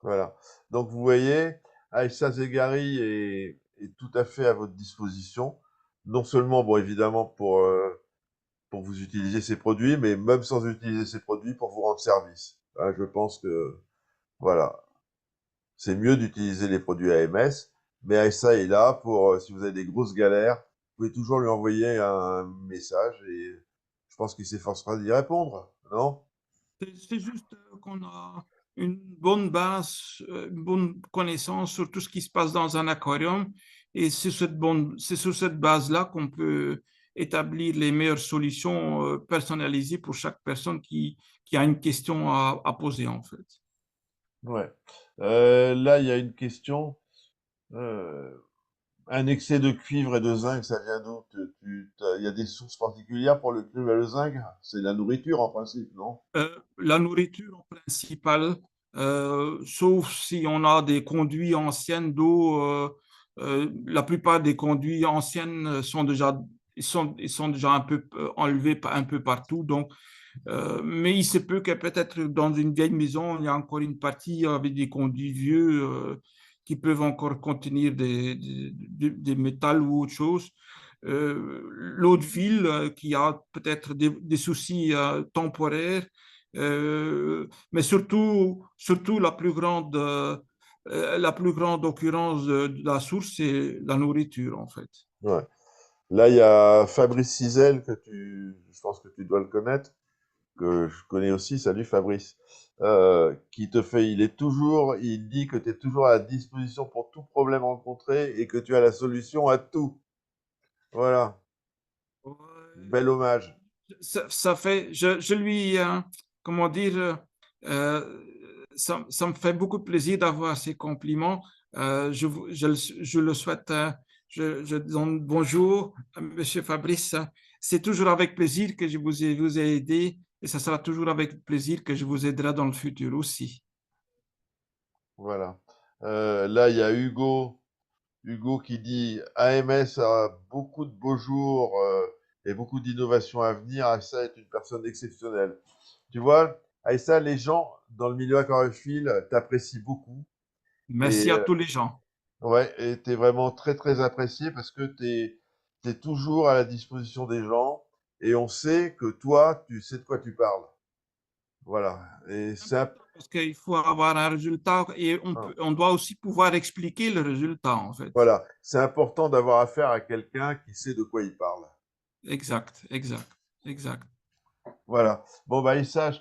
Voilà. Donc, vous voyez, Aïssa Zegari est tout à fait à votre disposition. Non seulement, bon, évidemment, pour vous utiliser ces produits, mais même sans utiliser ces produits, pour vous rendre service. Hein, je pense que, voilà. c'est mieux d'utiliser les produits AMS. Mais ASA est là pour, si vous avez des grosses galères, vous pouvez toujours lui envoyer un message et je pense qu'il s'efforcera d'y répondre, non? C'est juste qu'on a une bonne base, une bonne connaissance sur tout ce qui se passe dans un aquarium. Et c'est sur cette base-là qu'on peut établir les meilleures solutions personnalisées pour chaque personne qui a une question à poser, en fait. Ouais. Là, il y a une question. Euh, un excès de cuivre et de zinc, ça vient d'où? Il y a des sources particulières pour le cuivre et le zinc? C'est la nourriture en principe, non? La nourriture principale, sauf si on a des conduits anciennes d'eau. La plupart des conduits anciennes ils sont déjà un peu enlevés un peu partout. Donc, mais il se peut que peut-être dans une vieille maison, il y a encore une partie avec des conduits vieux qui peuvent encore contenir des métals ou autre chose. L'eau de ville qui a peut-être des soucis temporaires, mais surtout la plus grande occurrence de la source, c'est la nourriture en fait. Ouais. Là, il y a Fabrice Cizel, je pense que tu dois le connaître, que je connais aussi. Salut Fabrice. Qui te fait, il dit que tu es toujours à la disposition pour tout problème rencontré et que tu as la solution à tout. Voilà. Bel hommage. Ça fait, je lui, comment dire, ça me fait beaucoup plaisir d'avoir ces compliments. Je le souhaite, je donne bonjour à Monsieur Fabrice. C'est toujours avec plaisir que vous ai aidé et ça sera toujours avec plaisir que je vous aiderai dans le futur aussi. Voilà. Là, il y a Hugo qui dit AMS a beaucoup de beaux jours et beaucoup d'innovations à venir. Aïssa est une personne exceptionnelle. Tu vois, Aïssa, les gens dans le milieu aquariophile t'apprécient beaucoup Merci et à tous les gens. ouais, et t'es vraiment très très apprécié parce que t'es toujours à la disposition des gens et on sait que toi, tu sais de quoi tu parles. Voilà. Et C'est c'est important parce qu'il faut avoir un résultat et on doit aussi pouvoir expliquer le résultat en fait. voilà, c'est important d'avoir affaire à quelqu'un qui sait de quoi il parle. Exact, exact, exact. Voilà. Bon, bah, Issa,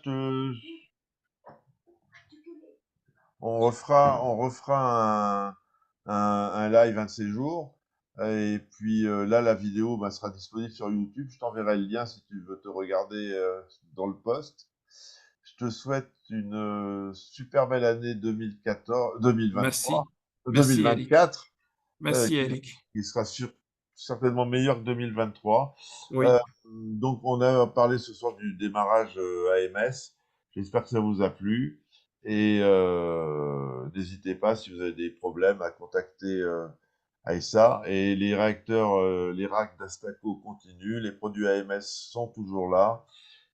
on refera un live un de ces jours. Et puis là, la vidéo bah, sera disponible sur YouTube. Je t'enverrai le lien si tu veux te regarder dans le post. Je te souhaite une super belle année 2014, 2023, Merci. Merci, Eric. 2024, Merci, qui, Eric. qui sera certainement meilleur que 2023. Euh, Oui. donc, on a parlé ce soir du démarrage AMS. J'espère que ça vous a plu. Et n'hésitez pas, si vous avez des problèmes, à contacter Aïssa. Et les réacteurs, les racks d'Astaco continuent. Les produits AMS sont toujours là.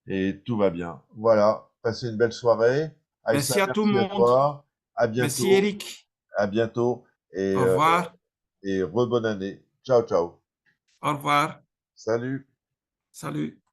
Et tout va bien. Voilà. Passez une belle soirée. Aïssa, Merci à tout le merci à monde. toi. À Merci, bientôt. Eric. À bientôt. Et, Au euh, revoir. et re bonne année. Ciao, ciao. Au revoir. Salut. Salut.